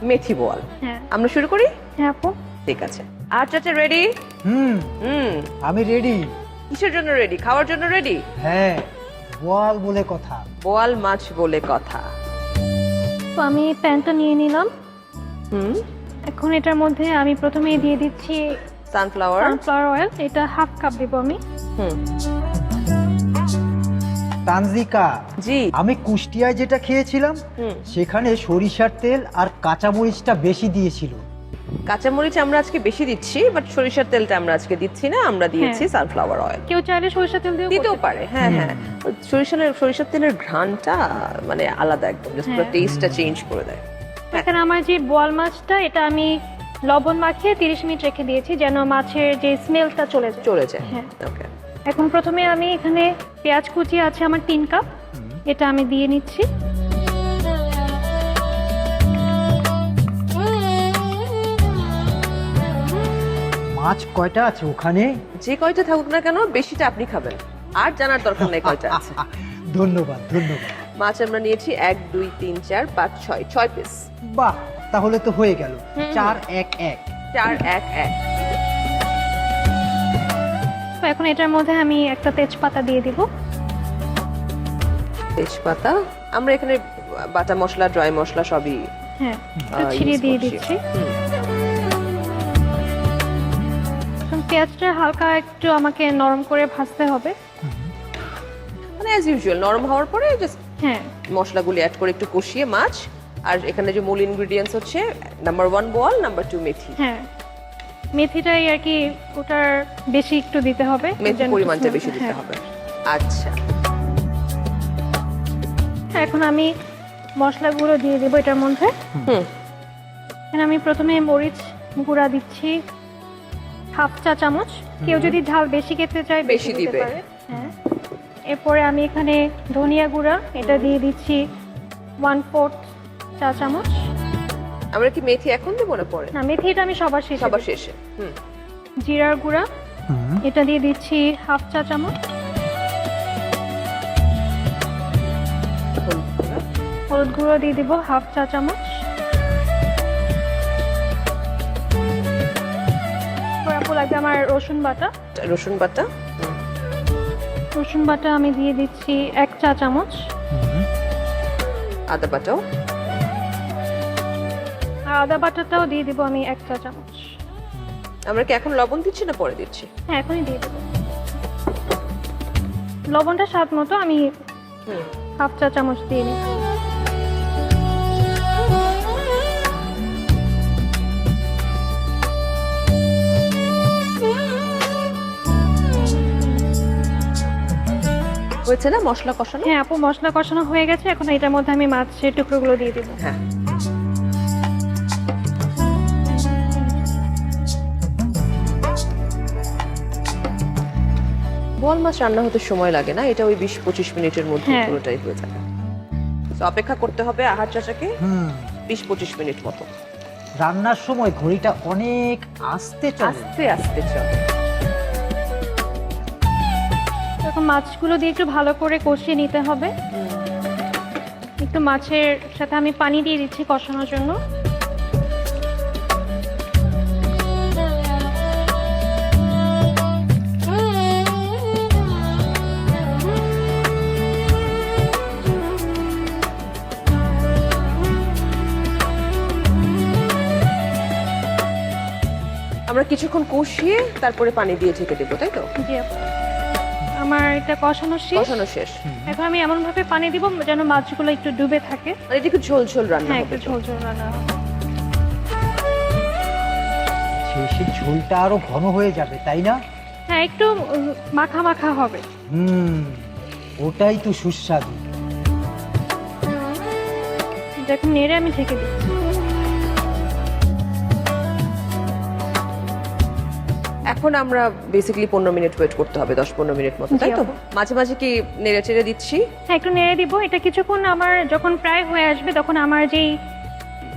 Speaker 1: মেথি বোয়াল।
Speaker 4: হ্যাঁ
Speaker 1: আমরা শুরু করি?
Speaker 4: হ্যাঁ আপু।
Speaker 1: ঠিক আছে। আর চাচা রেডি?
Speaker 2: হুম আমি রেডি।
Speaker 1: কিসের জন্য রেডি? খাওয়ার জন্য রেডি?
Speaker 2: হ্যাঁ বোয়াল বলে কথা।
Speaker 1: বোয়াল মাছ বলে কথা।
Speaker 4: তো আমি প্যানটা নিয়ে নিলাম।
Speaker 1: হুম,
Speaker 4: এখন এটার মধ্যে আমি প্রথমেই দিয়ে দিচ্ছি
Speaker 1: সানফ্লাওয়ার।
Speaker 4: Sunflower oil. এটা 1/2 কাপ দিব আমি।
Speaker 1: হুম,
Speaker 2: তানজিকা,
Speaker 1: জি।
Speaker 2: আমি কুষ্টিয়ায় যেটা খেয়েছিলাম
Speaker 1: হুম।
Speaker 2: সেখানে সরিষার তেল আর কাঁচামরিচটা বেশি দিয়েছিল।
Speaker 1: কাঁচামরিচ আমরা আজকে বেশি দিচ্ছি, বাট সরিষার তেলটা আমরা আজকে দিচ্ছি না, আমরা দিয়েছি সানফ্লাওয়ার অয়েল।
Speaker 4: কেউ চাইলে সরিষা তেল দিয়েও
Speaker 1: দিতেও
Speaker 4: করতে
Speaker 1: পারে, হ্যাঁ হ্যাঁ। সরিষার তেলের ঘ্রাণটা মানে আলাদা একদম, জাস্ট পুরো
Speaker 4: হ্যাঁ।
Speaker 1: টেস্টটা চেঞ্জ করে দেয়।
Speaker 4: এখানে আমার যে বোয়াল মাছটা, এটা আমি লবণ মাখিয়ে 30 মিনিট রেখে দিয়েছি যেন মাছের যে স্মেলটা চলে যায়।
Speaker 1: চলে যায়।
Speaker 4: হ্যাঁ।
Speaker 1: ওকে।
Speaker 4: এখন প্রথমে আমি এখানে পেঁয়াজ কুচি আছে আমার 3 কাপ, এটা আমি দিয়ে নিচ্ছি।
Speaker 2: মাছ কয়টা আছে ওখানে?
Speaker 1: যে কয়টা থাকুক না কেন বেশিটা আপনি খাবেন, আর জানার দরকার নেই কয়টা আছে।
Speaker 2: ধন্যবাদ ধন্যবাদ।
Speaker 1: মাছ আমরা নিয়েছি 1 2 3 4 5 6 পিস।
Speaker 2: বাহ, তাহলে তো হয়ে গেল 4 1 1।
Speaker 1: 4 1 1।
Speaker 4: তো এখন এটার মধ্যে আমি একটা তেজপাতা দিয়ে দিব।
Speaker 1: তেজপাতা আমরা এখানে বাটা মশলা, ড্রাই মশলা সবই
Speaker 4: হ্যাঁ, একটু ছিঁড়ে
Speaker 1: use
Speaker 4: দিয়ে
Speaker 1: করছি।
Speaker 4: দিচ্ছি। এখন পেঁয়াজটা হালকা একটু আমাকে নরম করে ভাজতে হবে।
Speaker 1: মানে অ্যাজ ইউজুয়াল নরম হওয়ার পরে জাস্ট
Speaker 4: হ্যাঁ,
Speaker 1: মশলাগুলি অ্যাড করে একটু কষিয়ে মাছ, আর এখানে যে মূল ইনগ্রেডিয়েন্টস হচ্ছে নাম্বার 1 বোয়াল, নাম্বার 2 মেথি।
Speaker 4: হ্যাঁ, মেথিটাই আর কি ওটার বেশি একটু দিতে হবে।
Speaker 1: মেথি
Speaker 4: যেন
Speaker 1: পরিমাণটা
Speaker 4: কিছু-
Speaker 1: বেশি দিতে
Speaker 4: হ্যাঁ।
Speaker 1: হবে। আচ্ছা,
Speaker 4: এখন আমি মশলাগুলো দিয়ে দেবো এটার মধ্যে।
Speaker 1: হুম
Speaker 4: এখানে আমি প্রথমে মরিচ গুঁড়া দিচ্ছি 1/2 চা চামচ। কেউ যদি ঝাল বেশি খেতে চায়
Speaker 1: বেশি
Speaker 4: বেশি দিতে
Speaker 1: দিবে।
Speaker 4: পারে। হ্যাঁ, এরপরে আমি এখানে ধনিয়া গুঁড়া এটা দিয়ে দিচ্ছি 1/4 চা চামচ।
Speaker 1: আমরা কি মেথি এখন দেবো না পরে?
Speaker 4: না, মেথিটা আমি সবার শেষে
Speaker 1: সবার
Speaker 4: দেব।
Speaker 1: শেষে। হুম,
Speaker 4: জিরার গুঁড়া এটা দিয়ে দিচ্ছি 1/2 চা চামচ।
Speaker 1: হলুদ গুঁড়া।
Speaker 4: হলুদ গুঁড়ো দিয়ে দিব 1/2 চা চামচ। তারপর লাগবে আমার রসুন বাটা।
Speaker 1: রসুন বাটা।
Speaker 4: রসুন বাটা আমি দিয়ে দিচ্ছি 1 চা চামচ।
Speaker 1: আদা বাটাও।
Speaker 4: আর আদা বাটাটাও দিয়ে দিব আমি 1 চা চামচ।
Speaker 1: আমরা কি এখন লবণ দিচ্ছি না পরে দিচ্ছি?
Speaker 4: হ্যাঁ, এখনই দিয়ে দেবো। লবণটা স্বাদ মতো আমি
Speaker 1: হুম
Speaker 4: 1/2 চা চামচ দিয়ে নিই।
Speaker 1: হয়েছে না মশলা কষানো?
Speaker 4: হ্যাঁ আপু, মশলা কষানো হয়ে গেছে। এখন এটার মধ্যে আমি মাছের টুকরোগুলো দিয়ে দেবো।
Speaker 1: হ্যাঁ, বোয়াল মাছ রান্না হতে সময় লাগে না, এটা ওই 20-25 মিনিটের মধ্যে
Speaker 4: হ্যাঁ।
Speaker 1: পুরোটাই হয়ে যাবে। তো অপেক্ষা করতে হবে আহার চাচাকে 20-25 মিনিট মতো।
Speaker 2: রান্নার সময় ঘড়িটা অনেক আস্তে চলে।
Speaker 1: আস্তে আস্তে চলে।
Speaker 4: এখন মাছগুলো দিয়ে একটু ভালো করে কষিয়ে নিতে হবে। একটু মাছের সাথে আমি পানি দিয়ে দিচ্ছি কষানোর জন্য।
Speaker 1: আমরা কিছুক্ষণ কষিয়ে তারপরে পানি দিয়ে ঢেকে দেবো, তাই তো?
Speaker 4: জি আপু, আমার এটা কষানো শেষ।
Speaker 1: কষানো শেষ।
Speaker 4: এখন আমি এমন ভাবে পানি দিব যেন মাছগুলো একটু ডুবে থাকে।
Speaker 1: আর এটা একটু ঝোল ঝোল রান্না
Speaker 4: হ্যাঁ,
Speaker 1: হবে
Speaker 4: একটু
Speaker 1: তো?
Speaker 4: ঝোল ঝোল রান্না হবে।
Speaker 2: শেষে ঝোলটা আরো ঘন হয়ে যাবে, তাই না?
Speaker 4: হ্যাঁ, একটু মাখা মাখা হবে।
Speaker 2: ওটাই তো সুস্বাদু।
Speaker 4: যখন নেড়ে আমি ঢেকে দিচ্ছি।
Speaker 1: এখন আমরা বেসিক্যালি 15 মিনিট ওয়েট করতে হবে, 10-15 মিনিট মতো, তাই
Speaker 4: জি
Speaker 1: তো?
Speaker 4: আপু।
Speaker 1: মাঝে মাঝে কি নেড়ে চেড়ে দিচ্ছি?
Speaker 4: হ্যাঁ, একটু নেড়ে দিব। এটা কিছুক্ষণ আমার যখন প্রায় হয়ে আসবে তখন আমার যেই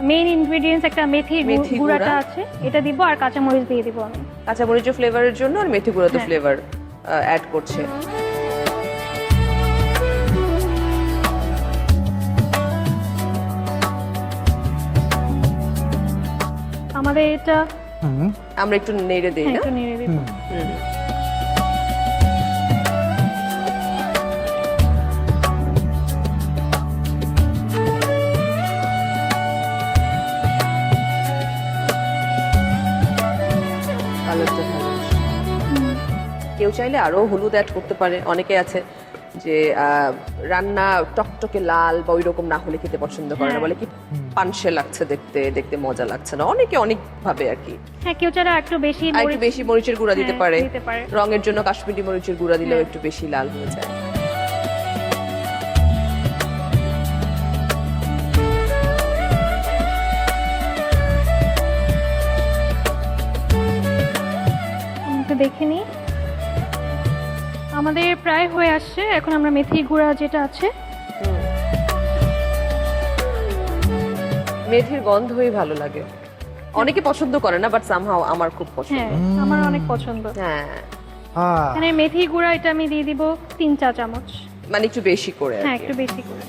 Speaker 4: মেইন ইনগ্রেডিয়েন্টস একটা মেথি
Speaker 1: মেথি
Speaker 4: গুঁড়াটা
Speaker 1: গুঁড়া।
Speaker 4: আছে এটা দিব, আর কাঁচা মরিচ দিয়ে দিব আমি।
Speaker 1: কাঁচা মরিচের ফ্লেভারের জন্য, আর মেথি গুঁড়ো তো
Speaker 4: হ্যাঁ।
Speaker 1: ফ্লেভার অ্যাড করছে।
Speaker 4: আমাদের এটা
Speaker 1: আমরা একটু নেড়ে দেই
Speaker 4: হ্যাঁ,
Speaker 1: না?
Speaker 4: একটু নেড়ে দিব।
Speaker 1: হুম। কালারটা ভালো আসছে। কেউ চাইলে আরো হলুদ অ্যাড করতে পারে। অনেকে আছে যে রান্না টকটকে লাল বা ওই রকম না হলে খেতে পছন্দ করে না,
Speaker 4: হ্যাঁ।
Speaker 1: বলে কি পানসে লাগছে দেখতে, দেখতে মজা লাগছে না। অনেকে অনেক ভাবে আর কি।
Speaker 4: হ্যাঁ, কেউ চাইলে একটু বেশি
Speaker 1: আর একটু বেশি মরিচের গুঁড়া দিতে
Speaker 4: হ্যাঁ,
Speaker 1: পারে।
Speaker 4: দিতে পারে।
Speaker 1: রঙের জন্য কাশ্মীরি মরিচের গুঁড়া দিলেও
Speaker 4: হ্যাঁ।
Speaker 1: একটু বেশি লাল হয়ে যায়।
Speaker 4: আমি একটু দেখে নিই। আমাদের প্রায় হয়ে আসছে। এখন আমরা মেথি গুঁড়া যেটা আছে
Speaker 1: মেথির গন্ধই ভালো লাগে। অনেকে পছন্দ করে না, বাট সামহাও আমার খুব পছন্দ।
Speaker 4: হ্যাঁ আমার অনেক পছন্দ।
Speaker 1: হ্যাঁ,
Speaker 2: আহ,
Speaker 4: এখানে মেথি গুঁড়া এটা আমি দিয়ে দিব 3 চা চামচ।
Speaker 1: মানে একটু বেশি করে আর
Speaker 4: হ্যাঁ
Speaker 1: কি।
Speaker 4: একটু বেশি করে।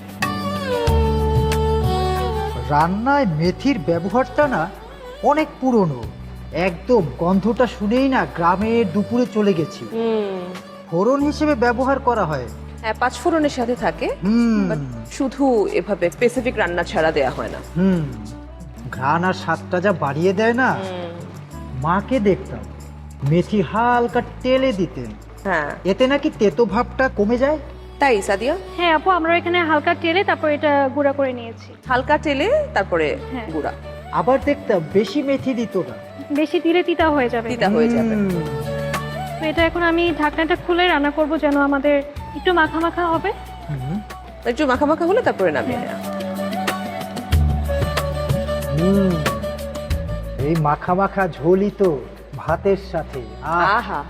Speaker 2: রান্নায় মেথির ব্যবহারটা না অনেক পুরনো, একদম গন্ধটা শুনেই না গ্রামের দুপুরে চলে গেছি।
Speaker 1: হুম,
Speaker 2: ফোড়ন হিসেবে ব্যবহার করা হয়।
Speaker 1: হ্যাঁ, পাঁচফোড়নের সাথে থাকে,
Speaker 2: হুম
Speaker 1: বাট শুধু এভাবে স্পেসিফিক রান্না ছাড়া দেয়া হয় না।
Speaker 2: হুম, ঘ্রাণ আর স্বাদটা যা বাড়িয়ে দেয় না। মাকে দেখতাম মেথি হালকা টেলে দিতেন,
Speaker 1: হ্যাঁ,
Speaker 2: এতে নাকি তেতো ভাবটা কমে যায়।
Speaker 1: তাই সাদিয়া?
Speaker 4: হ্যাঁ আপু আমরা এখানে হালকা তেলে তারপর এটা গুঁড়া করে নিয়েছি।
Speaker 1: হালকা তেলে তারপরে
Speaker 4: হ্যাঁ।
Speaker 1: গুঁড়া
Speaker 2: আবার দেখতাম বেশি মেথি দিত না।
Speaker 4: বেশি দিলে তিতা হয়ে যাবে।
Speaker 1: দিতে হয়ে যাবে।
Speaker 2: হুম,
Speaker 4: তো এটা এখন আমি ঢাকনাটা খুলে রান্না করব যেন আমাদের একটু মাখা মাখা হবে।
Speaker 2: হুম,
Speaker 1: একটু মাখা মাখা হলে তারপরে নামিয়ে নেওয়া।
Speaker 2: হুম। এই মাখা মাখা ঝোলই তো ভাতের সাথে। আহ,
Speaker 1: আহা,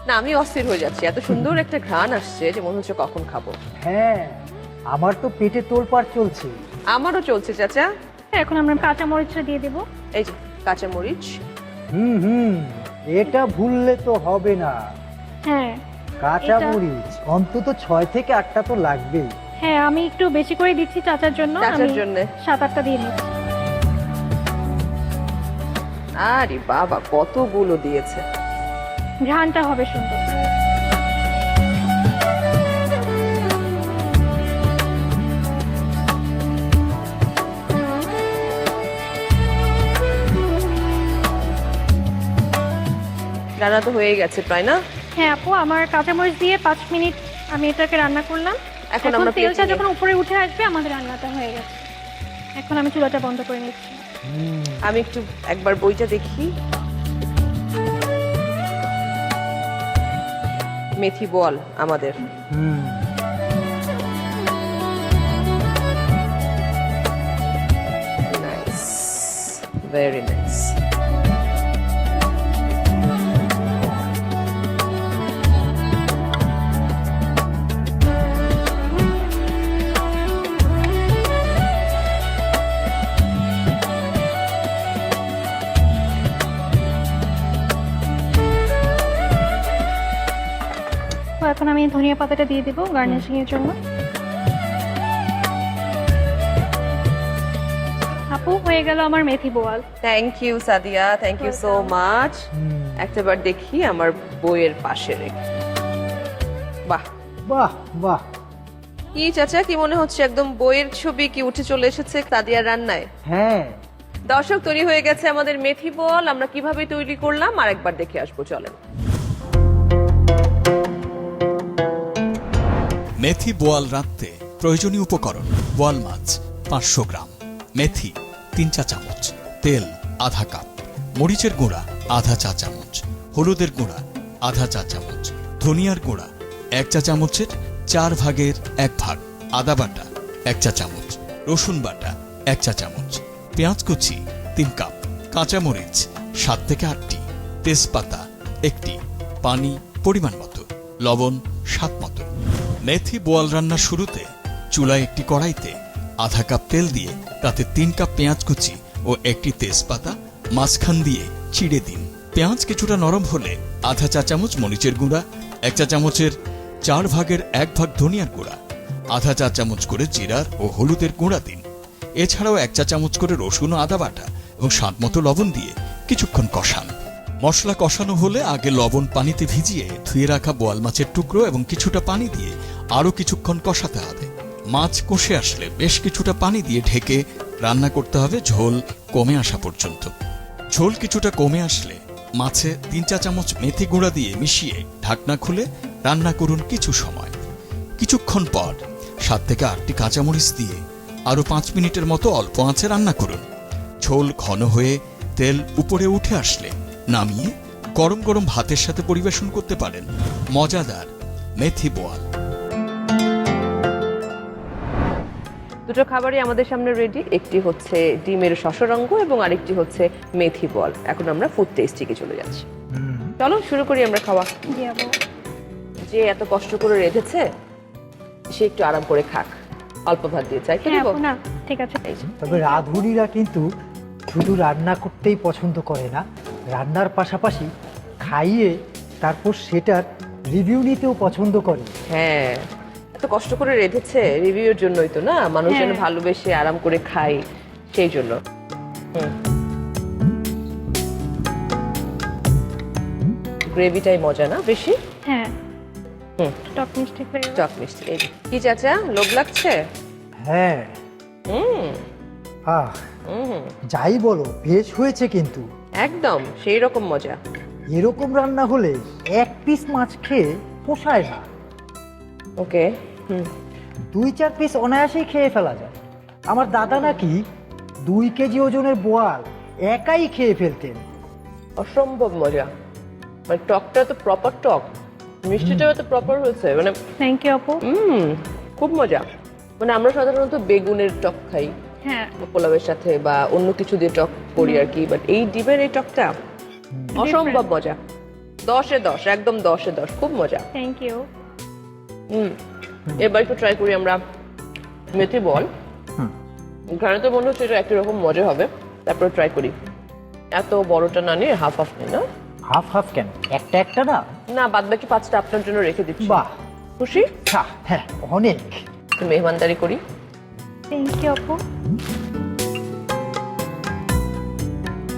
Speaker 1: না আমি অস্থির হয়ে যাচ্ছি, এত সুন্দর একটা ঘ্রাণ আসছে যে মনে হচ্ছে কখন খাবো।
Speaker 2: হ্যাঁ, আমার তো পেটে তোলপাড় চলছে।
Speaker 1: আমারও চলছে চাচা।
Speaker 4: এখন আমরা কাঁচা মরিচটা দিয়ে দেব।
Speaker 1: এই যে কাঁচা মরিচ।
Speaker 2: হুম হুম, এটা ভুললে তো হবে না।
Speaker 4: হ্যাঁ
Speaker 2: কাঁচা
Speaker 4: এটা-
Speaker 2: মরিচ অন্তত 6 থেকে 8টা তো লাগবেই।
Speaker 4: হ্যাঁ আমি একটু বেশি করে দিচ্ছি চাচার জন্য।
Speaker 1: চাচার
Speaker 4: আমি
Speaker 1: জন্যে।
Speaker 4: 7-8টা দিয়ে নিচ্ছি।
Speaker 1: আরে বাবা, কতগুলো দিয়েছে।
Speaker 4: ঘ্রাণটা হবে সুন্দর।
Speaker 1: রান্না তো হয়ে গেছে প্রায়, না?
Speaker 4: হ্যাঁ আপু আমার কাঁচামরিচ দিয়ে 5 মিনিট আমি এটাকে রান্না করলাম।
Speaker 1: এখন
Speaker 4: এখন
Speaker 1: আমরা
Speaker 4: তেলটা
Speaker 1: প্লেটে
Speaker 4: যখন উপরে উঠে আসবে আমাদের রান্নাটা হয়ে গেছে। এখন আমি চুলাটা বন্ধ করে নিচ্ছি।
Speaker 2: হুম,
Speaker 1: আমি একটু একবার বইটা দেখি। মেথি বল আমাদের।
Speaker 2: হুম।
Speaker 1: Nice, very nice.
Speaker 4: তো এখন আমি ধনিয়া পাতাটা দিয়ে দেবো গার্নিশিং এর জন্য। আপু হয়ে গেল আমার মেথি বোয়াল।
Speaker 1: Thank you Sadia, thank you so much.
Speaker 2: হুম।
Speaker 1: একটাবার দেখি আমার বইয়ের পাশে রেখে। বাহ,
Speaker 2: বাহ বাহ,
Speaker 1: কি চাচা, কি মনে হচ্ছে একদম বইয়ের ছবি কি উঠে চলে এসেছে সাদিয়ার রান্নায়?
Speaker 2: হ্যাঁ।
Speaker 1: দর্শক, তৈরি হয়ে গেছে আমাদের মেথি বল। আমরা কিভাবে তৈরি করলাম আর একবার দেখে আসবো, চলেন।
Speaker 5: মেথি বোয়াল রাঁধতে প্রয়োজনীয় উপকরণ: বোয়াল মাছ 500 গ্রাম, মেথি 3 চা চামচ, তেল আধা কাপ, মরিচের গুঁড়া আধা চা চামচ, হলুদের গুঁড়া আধা চা চামচ, ধনিয়ার গুঁড়া 1 চা চামচের 4 ভাগের 1 ভাগ, আদা বাটা 1 চা চামচ, রসুন বাটা 1 চা চামচ, পেঁয়াজ কুচি 3 কাপ, কাঁচা মরিচ 7 থেকে 8টি, তেজপাতা 1টি, পানি পরিমাণ মতো, লবণ স্বাদ মতো। মেথি বোয়াল রান্নার শুরুতে চুলায় একটি কড়াইতে আধা কাপ তেল দিয়ে তাতে 3 কাপ পেঁয়াজ কুচি ও 1টি তেজপাতা মাঝখান দিয়ে চিড়ে দিন। পেঁয়াজ কিছুটা নরম হলে আধা চা চামচ মরিচের গুঁড়া, 1 চা চামচের 4 ভাগের 1 ভাগ ধনিয়ার গুঁড়া, আধা চা চামচ করে জিরার ও হলুদের গুঁড়া দিন। এছাড়াও 1 চা চামচ করে রসুন ও আদা বাটা এবং স্বাদ মতো লবণ দিয়ে কিছুক্ষণ কষান। মশলা কষানো হলে আগে লবণ পানিতে ভিজিয়ে ধুয়ে রাখা বোয়াল মাছের টুকরো এবং কিছুটা পানি দিয়ে আরও কিছুক্ষণ কষাতে হবে। মাছ কষে আসলে বেশ কিছুটা পানি দিয়ে ঢেকে রান্না করতে হবে ঝোল কমে আসা পর্যন্ত। ঝোল কিছুটা কমে আসলে মাছে 3 চা চামচ মেথি গুঁড়া দিয়ে মিশিয়ে ঢাকনা খুলে রান্না করুন কিছু সময়। কিছুক্ষণ পর 7 থেকে 8টি কাঁচামরিচ দিয়ে আরও 5 মিনিটের মতো অল্প আঁচে রান্না করুন। ঝোল ঘন হয়ে তেল উপরে উঠে আসলে নামিয়ে গরম গরম ভাতের সাথে পরিবেশন করতে পারেন মজাদার মেথি বোয়াল।
Speaker 1: দুটো খাবারই আমাদের সামনে রেডি। একটি হচ্ছে ডিমের শশরঙ্গ এবং আরেকটি হচ্ছে মেথি বল। এখন আমরা ফুড টেস্টিংয়ে চলে যাচ্ছি। চলো শুরু করি আমরা খাওয়া।
Speaker 4: জি আপু।
Speaker 1: যে এত কষ্ট করে রেঁধেছে সে একটু আরাম করে খাক, অল্প ভাত দিয়ে চাই।
Speaker 4: হ্যাঁ আপু, না ঠিক আছে।
Speaker 1: এই যে,
Speaker 2: তবে রাঁধুনিরা কিন্তু শুধু রান্না করতেই পছন্দ করে না, রান্নার পাশাপাশি খাইয়ে তারপর সেটার রিভিউ নিতেও পছন্দ করে।
Speaker 1: হ্যাঁ, এত কষ্ট করে রেঁধেছে রিভিউর জন্যই তো না, মানুষ যেন
Speaker 4: হ্যাঁ।
Speaker 1: ভালোবেসে আরাম করে খায় সেই জন্য। গ্রেভিটাই মজা না বেশি?
Speaker 4: হ্যাঁ,
Speaker 1: হুম,
Speaker 4: টক মিষ্টি ফ্লেভার।
Speaker 1: টক মিষ্টি। এই যে। কি চাচা, লোভ লাগছে?
Speaker 2: হ্যাঁ,
Speaker 1: হুম
Speaker 2: আহ
Speaker 1: হুম,
Speaker 2: যাই বলো, বেশ হয়েছে কিন্তু।
Speaker 1: একদম সেই রকম মজা।
Speaker 2: এরকম রান্না হলে এক পিস মাছ খেয়ে পোষায় না,
Speaker 1: ওকে। হুম,
Speaker 2: 2-4 পিস অনায়াসেই খেয়ে ফেলা যায়। আমার দাদা নাকি 2 কেজি ওজনের বোয়াল একাই খেয়ে ফেলতেন।
Speaker 1: অসম্ভব মজা। মানে টকটা তো প্রপার টক, মিষ্টিটাও তো প্রপার হয়েছে, মানে
Speaker 4: থ্যাংক ইউ আপু।
Speaker 1: খুব মজা। মানে আমরা সাধারণত বেগুনের টক খাই
Speaker 4: হ্যাঁ,
Speaker 1: পোলাওয়ের সাথে বা অন্য কিছু দিয়ে টক করি আর কি, বাট এই ডিমের এই টকটা অসম্ভব মজা। 10-এ 10, একদম 10-এ 10, খুব মজা।
Speaker 4: Thank you.
Speaker 1: এবার একটু ট্রাই করি আমরা মেথি বল। ঘরে তো মনে হচ্ছে এটা একই রকম মজা হবে, তারপরে ট্রাই করি। এত বড়টা না নিয়ে হাফ হাফ নিই না?
Speaker 2: হাফ হাফ কেন, একটা একটা না?
Speaker 1: না, বাদ বাকি 5টা আপনার জন্য রেখে দিচ্ছি।
Speaker 2: বাহ,
Speaker 1: খুশি?
Speaker 2: হ্যাঁ অনেক।
Speaker 1: একটু মেহমানদারি করি।
Speaker 4: থ্যাংক ইউ আপু।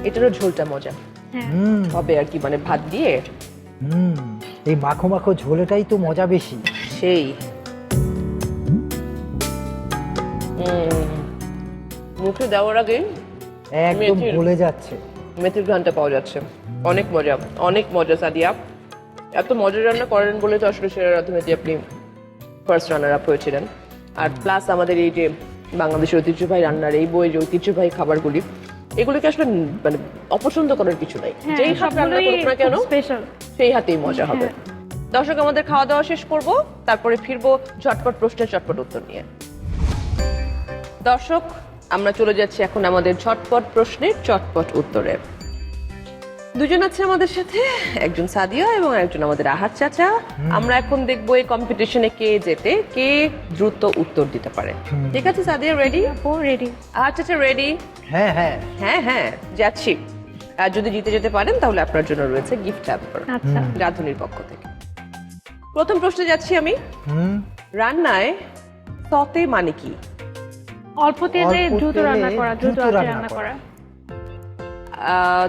Speaker 1: এটারও ঝোলটা মজা
Speaker 4: হ্যাঁ,
Speaker 1: হবে আর কি, মানে ভাত দিয়ে
Speaker 2: এই মাখো মাখো ঝোলেটাই তো মজা বেশি।
Speaker 1: সেই। মুখে দেওয়ার আগে
Speaker 2: একদম
Speaker 1: মেথির-
Speaker 2: গলে যাচ্ছে।
Speaker 1: মেথির ঘ্রাণটা পাওয়া যাচ্ছে। অনেক মজা, অনেক মজা সাদিয়া। এত মজার রান্না করেন বলে তো আসলে সেরা রাঁধুনিতে আপনি ফার্স্ট রানার আপ হয়েছিলেন। আর প্লাস আমাদের এই যে বাংলাদেশের ঐতিহ্যবাহী রান্নার এই বইয়ের যে ঐতিহ্যবাহী খাবারগুলি, এগুলিকে আসলে মানে অপছন্দ করার কিছু নাই।
Speaker 4: হ্যাঁ,
Speaker 1: যেই হাত রান্না
Speaker 4: সবগুলোই
Speaker 1: করুক না কেন,
Speaker 4: স্পেশাল।
Speaker 1: সেই হাতেই মজা হবে।
Speaker 4: হ্যাঁ।
Speaker 1: দর্শক, আমাদের খাওয়া দাওয়া শেষ করব, তারপরে ফিরবো ঝটপট প্রশ্নের চটপট উত্তর নিয়ে। দর্শক, আমরা চলে যাচ্ছি এখন আমাদের ঝটপট প্রশ্নের চটপট উত্তরে। দুজন আছে আমাদের সাথে, একজন সাদিয়া এবং একজন আমাদের আহার চাচা। আমরা এখন দেখবো এই কম্পিটিশনে কে জেতে, কে দ্রুত উত্তর দিতে পারে। ঠিক আছে সাদিয়া, রেডি?
Speaker 4: আপু রেডি।
Speaker 1: আহার চাচা রেডি?
Speaker 2: হ্যাঁ হ্যাঁ,
Speaker 1: হ্যাঁ হ্যাঁ, যাচ্ছি। আর যদি জিতে যেতে পারেন তাহলে আপনার জন্য রয়েছে গিফট হ্যাম্পার
Speaker 4: আচ্ছা,
Speaker 1: রাঁধুনির পক্ষ থেকে। প্রথম প্রশ্নে যাচ্ছি আমি।
Speaker 2: হুম,
Speaker 1: রান্নায় সতে মানে কি?
Speaker 4: অল্প তেলে
Speaker 2: অল্প
Speaker 4: দ্রুত
Speaker 2: তেলে
Speaker 4: রান্না করা, দ্রুত
Speaker 2: দ্রুত
Speaker 4: আঁচে
Speaker 2: রান্না
Speaker 4: রান্না করা।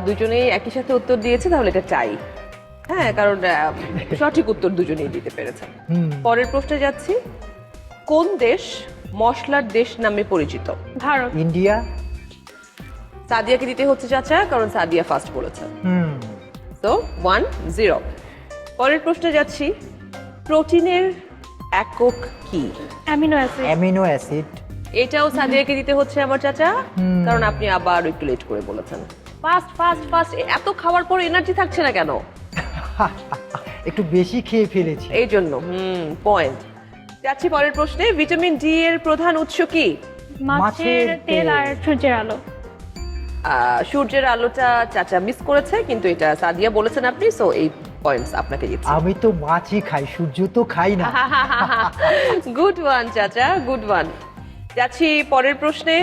Speaker 1: দুজনেই একই সাথে উত্তর দিয়েছে, তাহলে এটা চাই। হ্যাঁ, কারণ সঠিক উত্তর দুজনেই দিতে পেরেছে। পরের প্রশ্নে যাচ্ছি। কোন দেশ মশলার দেশ নামে পরিচিত?
Speaker 4: ভারত।
Speaker 2: ইন্ডিয়া।
Speaker 1: সাদিয়াকে দিতে হচ্ছে চাচা, কারণ সাদিয়া ফার্স্ট বলেছে। তো 1-0। পরের প্রশ্নে যাচ্ছি। প্রোটিনের একক কি?
Speaker 4: Amino acid.
Speaker 2: Amino acid.
Speaker 1: এটাও সাদিয়াকে দিতে হচ্ছে আমার চাচা, কারণ আপনি আবার একটু লেট করে বলেছেন। ফাস্ট ফাস্ট ফাস্ট, এত খাওয়ার পর এনার্জি থাকছে না কেন?
Speaker 2: একটু বেশি খেয়ে ফেলেছি।
Speaker 1: এই জন্য পয়েন্ট। যাচ্ছি পরের প্রশ্নে। ভিটামিন ডি এর প্রধান উৎস কি?
Speaker 4: মাছের তেল আর সূর্যের আলো।
Speaker 1: সূর্যের আলোটা চাচা মিস করেছে, কিন্তু এটা সাদিয়া বলেছেন আপনি, সো এই পয়েন্টস আপনাকে দিচ্ছি।
Speaker 2: আমি তো মাছই খাই, সূর্য তো খাই না।
Speaker 1: গুড ওয়ান চাচা, গুড ওয়ান। যাচ্ছি পরের প্রশ্নে।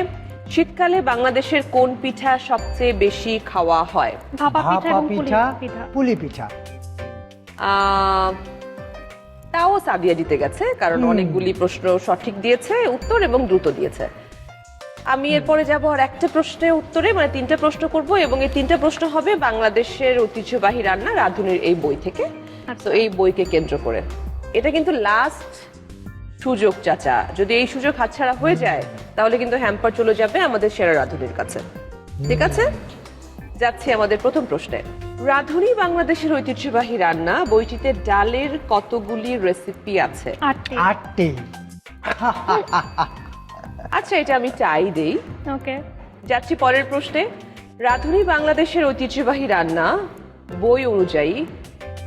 Speaker 1: শীতকালে বাংলাদেশের কোন পিঠা সবচেয়ে বেশি খাওয়া হয়?
Speaker 4: ভাপা পিঠা
Speaker 2: ভাপা
Speaker 4: এবং পুলি
Speaker 2: পিঠা,
Speaker 4: পিঠা।
Speaker 2: পুলি পিঠা।
Speaker 1: তাও সাদিয়া জিতে গেছে, কারণ অনেকগুলি প্রশ্ন সঠিক দিয়েছে উত্তর এবং দ্রুত দিয়েছে। আমি এরপরে যাব আর একটা প্রশ্নের উত্তরে, মানে 3টা প্রশ্ন করব, এবং এই 3টা প্রশ্ন হবে বাংলাদেশের ঐতিহ্যবাহী রান্না রাঁধুনির এই বই থেকে। তো এই বইকে কেন্দ্র করে এটা কিন্তু লাস্ট সুযোগ চাচা। যদি এই সুযোগ হাতছাড়া হয়ে যায় তাহলে কিন্তু হ্যাম্পার চলে যাবে আমাদের সেরা রাঁধুনির কাছে। ঠিক আছে, যাচ্ছি আমাদের প্রথম প্রশ্নে। রাঁধুনি বাংলাদেশের ঐতিহ্যবাহী রান্না বইটিতে ডালের কতগুলি রেসিপি আছে?
Speaker 4: 8টি।
Speaker 2: 8টি।
Speaker 1: আচ্ছা, এটা আমি চাই দেই।
Speaker 4: ওকে।
Speaker 1: যাচ্ছি পরের প্রশ্নে। রাঁধুনি বাংলাদেশের ঐতিহ্যবাহী রান্না বই অনুযায়ী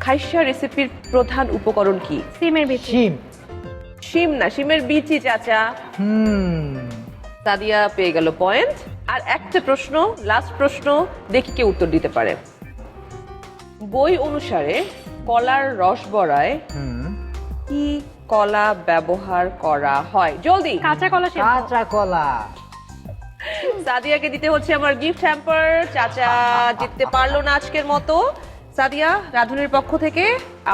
Speaker 1: খাইশা রেসিপির প্রধান উপকরণ কি?
Speaker 4: সিমের বিচি।
Speaker 2: শিম।
Speaker 1: শিম না, শিমের বিচি চাচা। সাদিয়া পেয়ে গেল পয়েন্ট। আর একটা প্রশ্ন, লাস্ট প্রশ্ন, দেখি কে উত্তর দিতে পারে। বই অনুসারে কলার রস বড়ায় কি কলা ব্যবহার করা হয়? জলদি।
Speaker 4: কাঁচা কলা সেদ্ধ।
Speaker 2: কাঁচা কলা।
Speaker 1: সাদিয়াকে দিতে হচ্ছে আমার গিফট হ্যাম্পার। চাচা জিততে পারলো না আজকের মতো। সাদিয়া, রাধুনির পক্ষ থেকে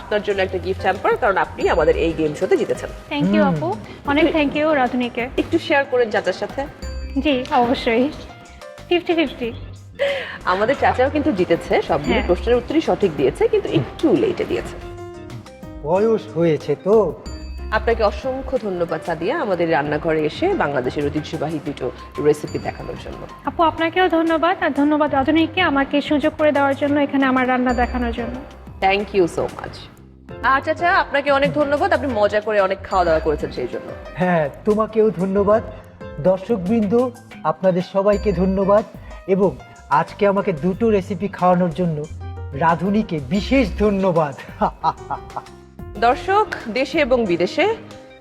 Speaker 1: আপনার জন্য একটা গিফট হ্যাম্পার, কারণ আপনি আমাদের এই গেম শোতে জিতেছেন।
Speaker 4: থ্যাংক ইউ আপু, অনেক থ্যাংক ইউ রাধুনিকে।
Speaker 1: একটু শেয়ার করেন চাচার সাথে।
Speaker 4: জি অবশ্যই, 50-50।
Speaker 1: আমাদের চাচাও কিন্তু জিতেছে, সবগুলো
Speaker 4: হ্যাঁ।
Speaker 1: প্রশ্নের উত্তরই সঠিক দিয়েছে, কিন্তু একটু লেটে দিয়েছে।
Speaker 2: বয়স হয়েছে তো।
Speaker 1: আপনাকে অসংখ্য ধন্যবাদ সাদিয়া, আমাদের রান্নাঘরে এসে বাংলাদেশের ঐতিহ্যবাহী দুটো রেসিপি দেখানোর জন্য।
Speaker 4: আপু আপনাকেও ধন্যবাদ, আর ধন্যবাদ রাধুনিকে আমাকে সুযোগ করে দেওয়ার জন্য, এখানে আমার রান্না দেখানোর জন্য।
Speaker 1: Thank you so much. আর চাচা আপনাকে অনেক ধন্যবাদ, আপনি মজা করে অনেক খাওয়া দাওয়া করেছেন সেই জন্য।
Speaker 2: হ্যাঁ, তোমাকেও ধন্যবাদ। দর্শকবৃন্দ, আপনাদের সবাইকে ধন্যবাদ, এবং আজকে আমাকে দুটো রেসিপি খাওয়ানোর জন্য রাধুনিকে বিশেষ ধন্যবাদ।
Speaker 1: দর্শক, দেশে এবং বিদেশে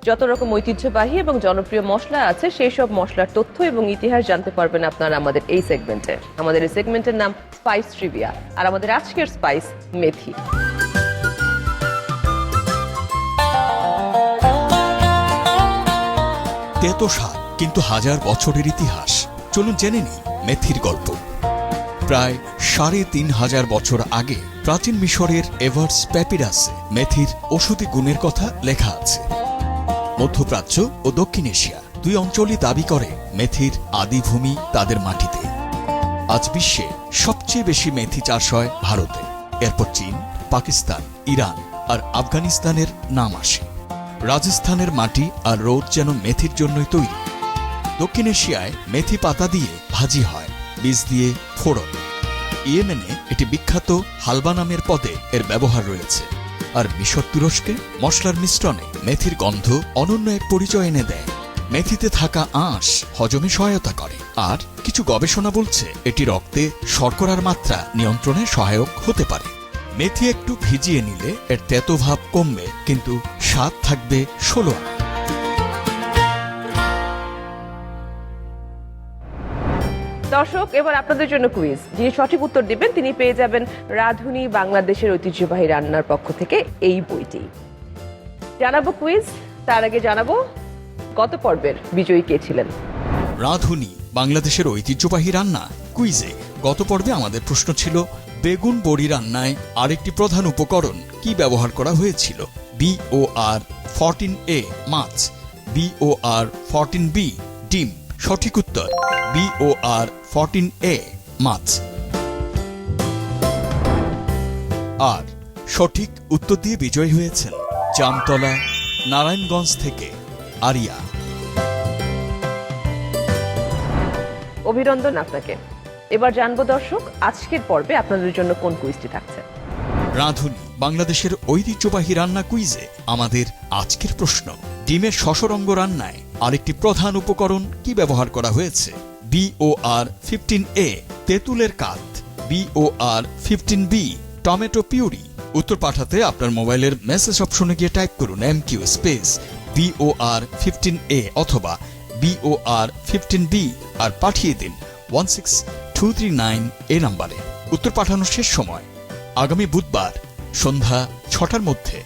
Speaker 1: যত রকম ঐতিহ্যবাহী এবং জনপ্রিয় মশলা আছে সেই সব মশলার তথ্য এবং ইতিহাস জানতে পারবেন আপনারা আমাদের এই সেগমেন্টে। আমাদের এই সেগমেন্টের নাম স্পাইস ট্রিভিয়া, আর আমাদের আজকের স্পাইস মেথি।
Speaker 5: তেতো স্বাদ কিন্তু হাজার বছরের ইতিহাস। চলুন জেনে নিই মেথির গল্প। প্রায় ৩৫০০ বছর আগে প্রাচীন মিশরের এভার্স প্যাপিরাসে মেথির ঔষধি গুণের কথা লেখা আছে। মধ্যপ্রাচ্য ও দক্ষিণ এশিয়া দুই অঞ্চলই দাবি করে মেথির আদিভূমি তাদের মাটিতে। আজ বিশ্বে সবচেয়ে বেশি মেথি চাষ হয় ভারতে, এরপর চীন, পাকিস্তান, ইরান আর আফগানিস্তানের নাম আসে। রাজস্থানের মাটি আর রোদ যেন মেথির জন্যই তৈরি। দক্ষিণ এশিয়ায় মেথি পাতা দিয়ে ভাজি হয়, বীজ দিয়ে ফোড়ন। ইয়েমেনে এটি বিখ্যাত হালবা নামের পদে এর ব্যবহার রয়েছে। আর মিশর তুরস্কে মশলার মিশ্রণে মেথির গন্ধ অনন্য এক পরিচয় এনে দেয়। মেথিতে থাকা আঁশ হজমে সহায়তা করে, আর কিছু গবেষণা বলছে এটি রক্তে শর্করার মাত্রা নিয়ন্ত্রণে সহায়ক হতে পারে। মেথি একটু ভিজিয়ে নিলে এর তেতো ভাব কমবে, কিন্তু স্বাদ থাকবে 16 আনা।
Speaker 1: দর্শক, এবার আপনাদের জন্য কুইজ। যিনি সঠিক উত্তর দিবেন তিনি পেয়ে যাবেন রাধুনি বাংলাদেশের ঐতিহ্যবাহী রান্নার পক্ষ থেকে এই বইটি। জানাবো কুইজ, তার আগে জানাবো গত পর্বের বিজয়ী কে ছিলেন।
Speaker 5: রাঁধুনি বাংলাদেশের ঐতিহ্যবাহী রান্না কুইজে গত পর্বে আমাদের প্রশ্ন ছিল, বেগুন বড়ি রান্নায় আরেকটি প্রধান উপকরণ কি ব্যবহার করা হয়েছিল? BOR 14A মাছ, BOR 14B ডিম। সঠিক উত্তর BOR 14A মাছ। আর সঠিক উত্তর দিয়ে বিজয়ী হয়েছেন জামতলা, নারায়ণগঞ্জ থেকে আরিয়া।
Speaker 1: অভিনন্দন আপনাকে। এবার জানবো দর্শক, আজকের পর্বে আপনাদের জন্য কোন কুইজটি থাকছে।
Speaker 5: রাঁধুনি বাংলাদেশের ঐতিহ্যবাহী রান্না কুইজে আমাদের আজকের প্রশ্ন, ডিমের শশরঙ্গ রান্নায় আরেকটি প্রধান উপকরণ কি ব্যবহার করা হয়েছে? BOR 15A তেঁতুলের কাঠ, BOR 15B টমেটো পিউরি। উত্তর পাঠাতে আপনার মোবাইলের মেসেজ অপশনে গিয়ে টাইপ করুন MQ স্পেস BOR 15A অথবা BOR 15B আর পাঠিয়ে দিন 16239 এই নম্বরে। উত্তর পাঠানোর শেষ সময় আগামী বুধবার সন্ধ্যা 6টার মধ্যে।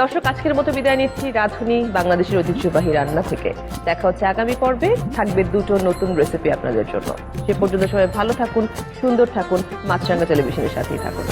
Speaker 1: দর্শক, আজকের মতো বিদায় নিচ্ছি রাধুনি বাংলাদেশের ঐতিহ্যবাহী রান্না থেকে। দেখা হচ্ছে আগামী পর্বে, থাকবে দুটো নতুন রেসিপি আপনাদের জন্য। সে পর্যন্ত সবাই ভালো থাকুন, সুন্দর থাকুন, মাছরাঙা টেলিভিশনের সাথেই থাকুন।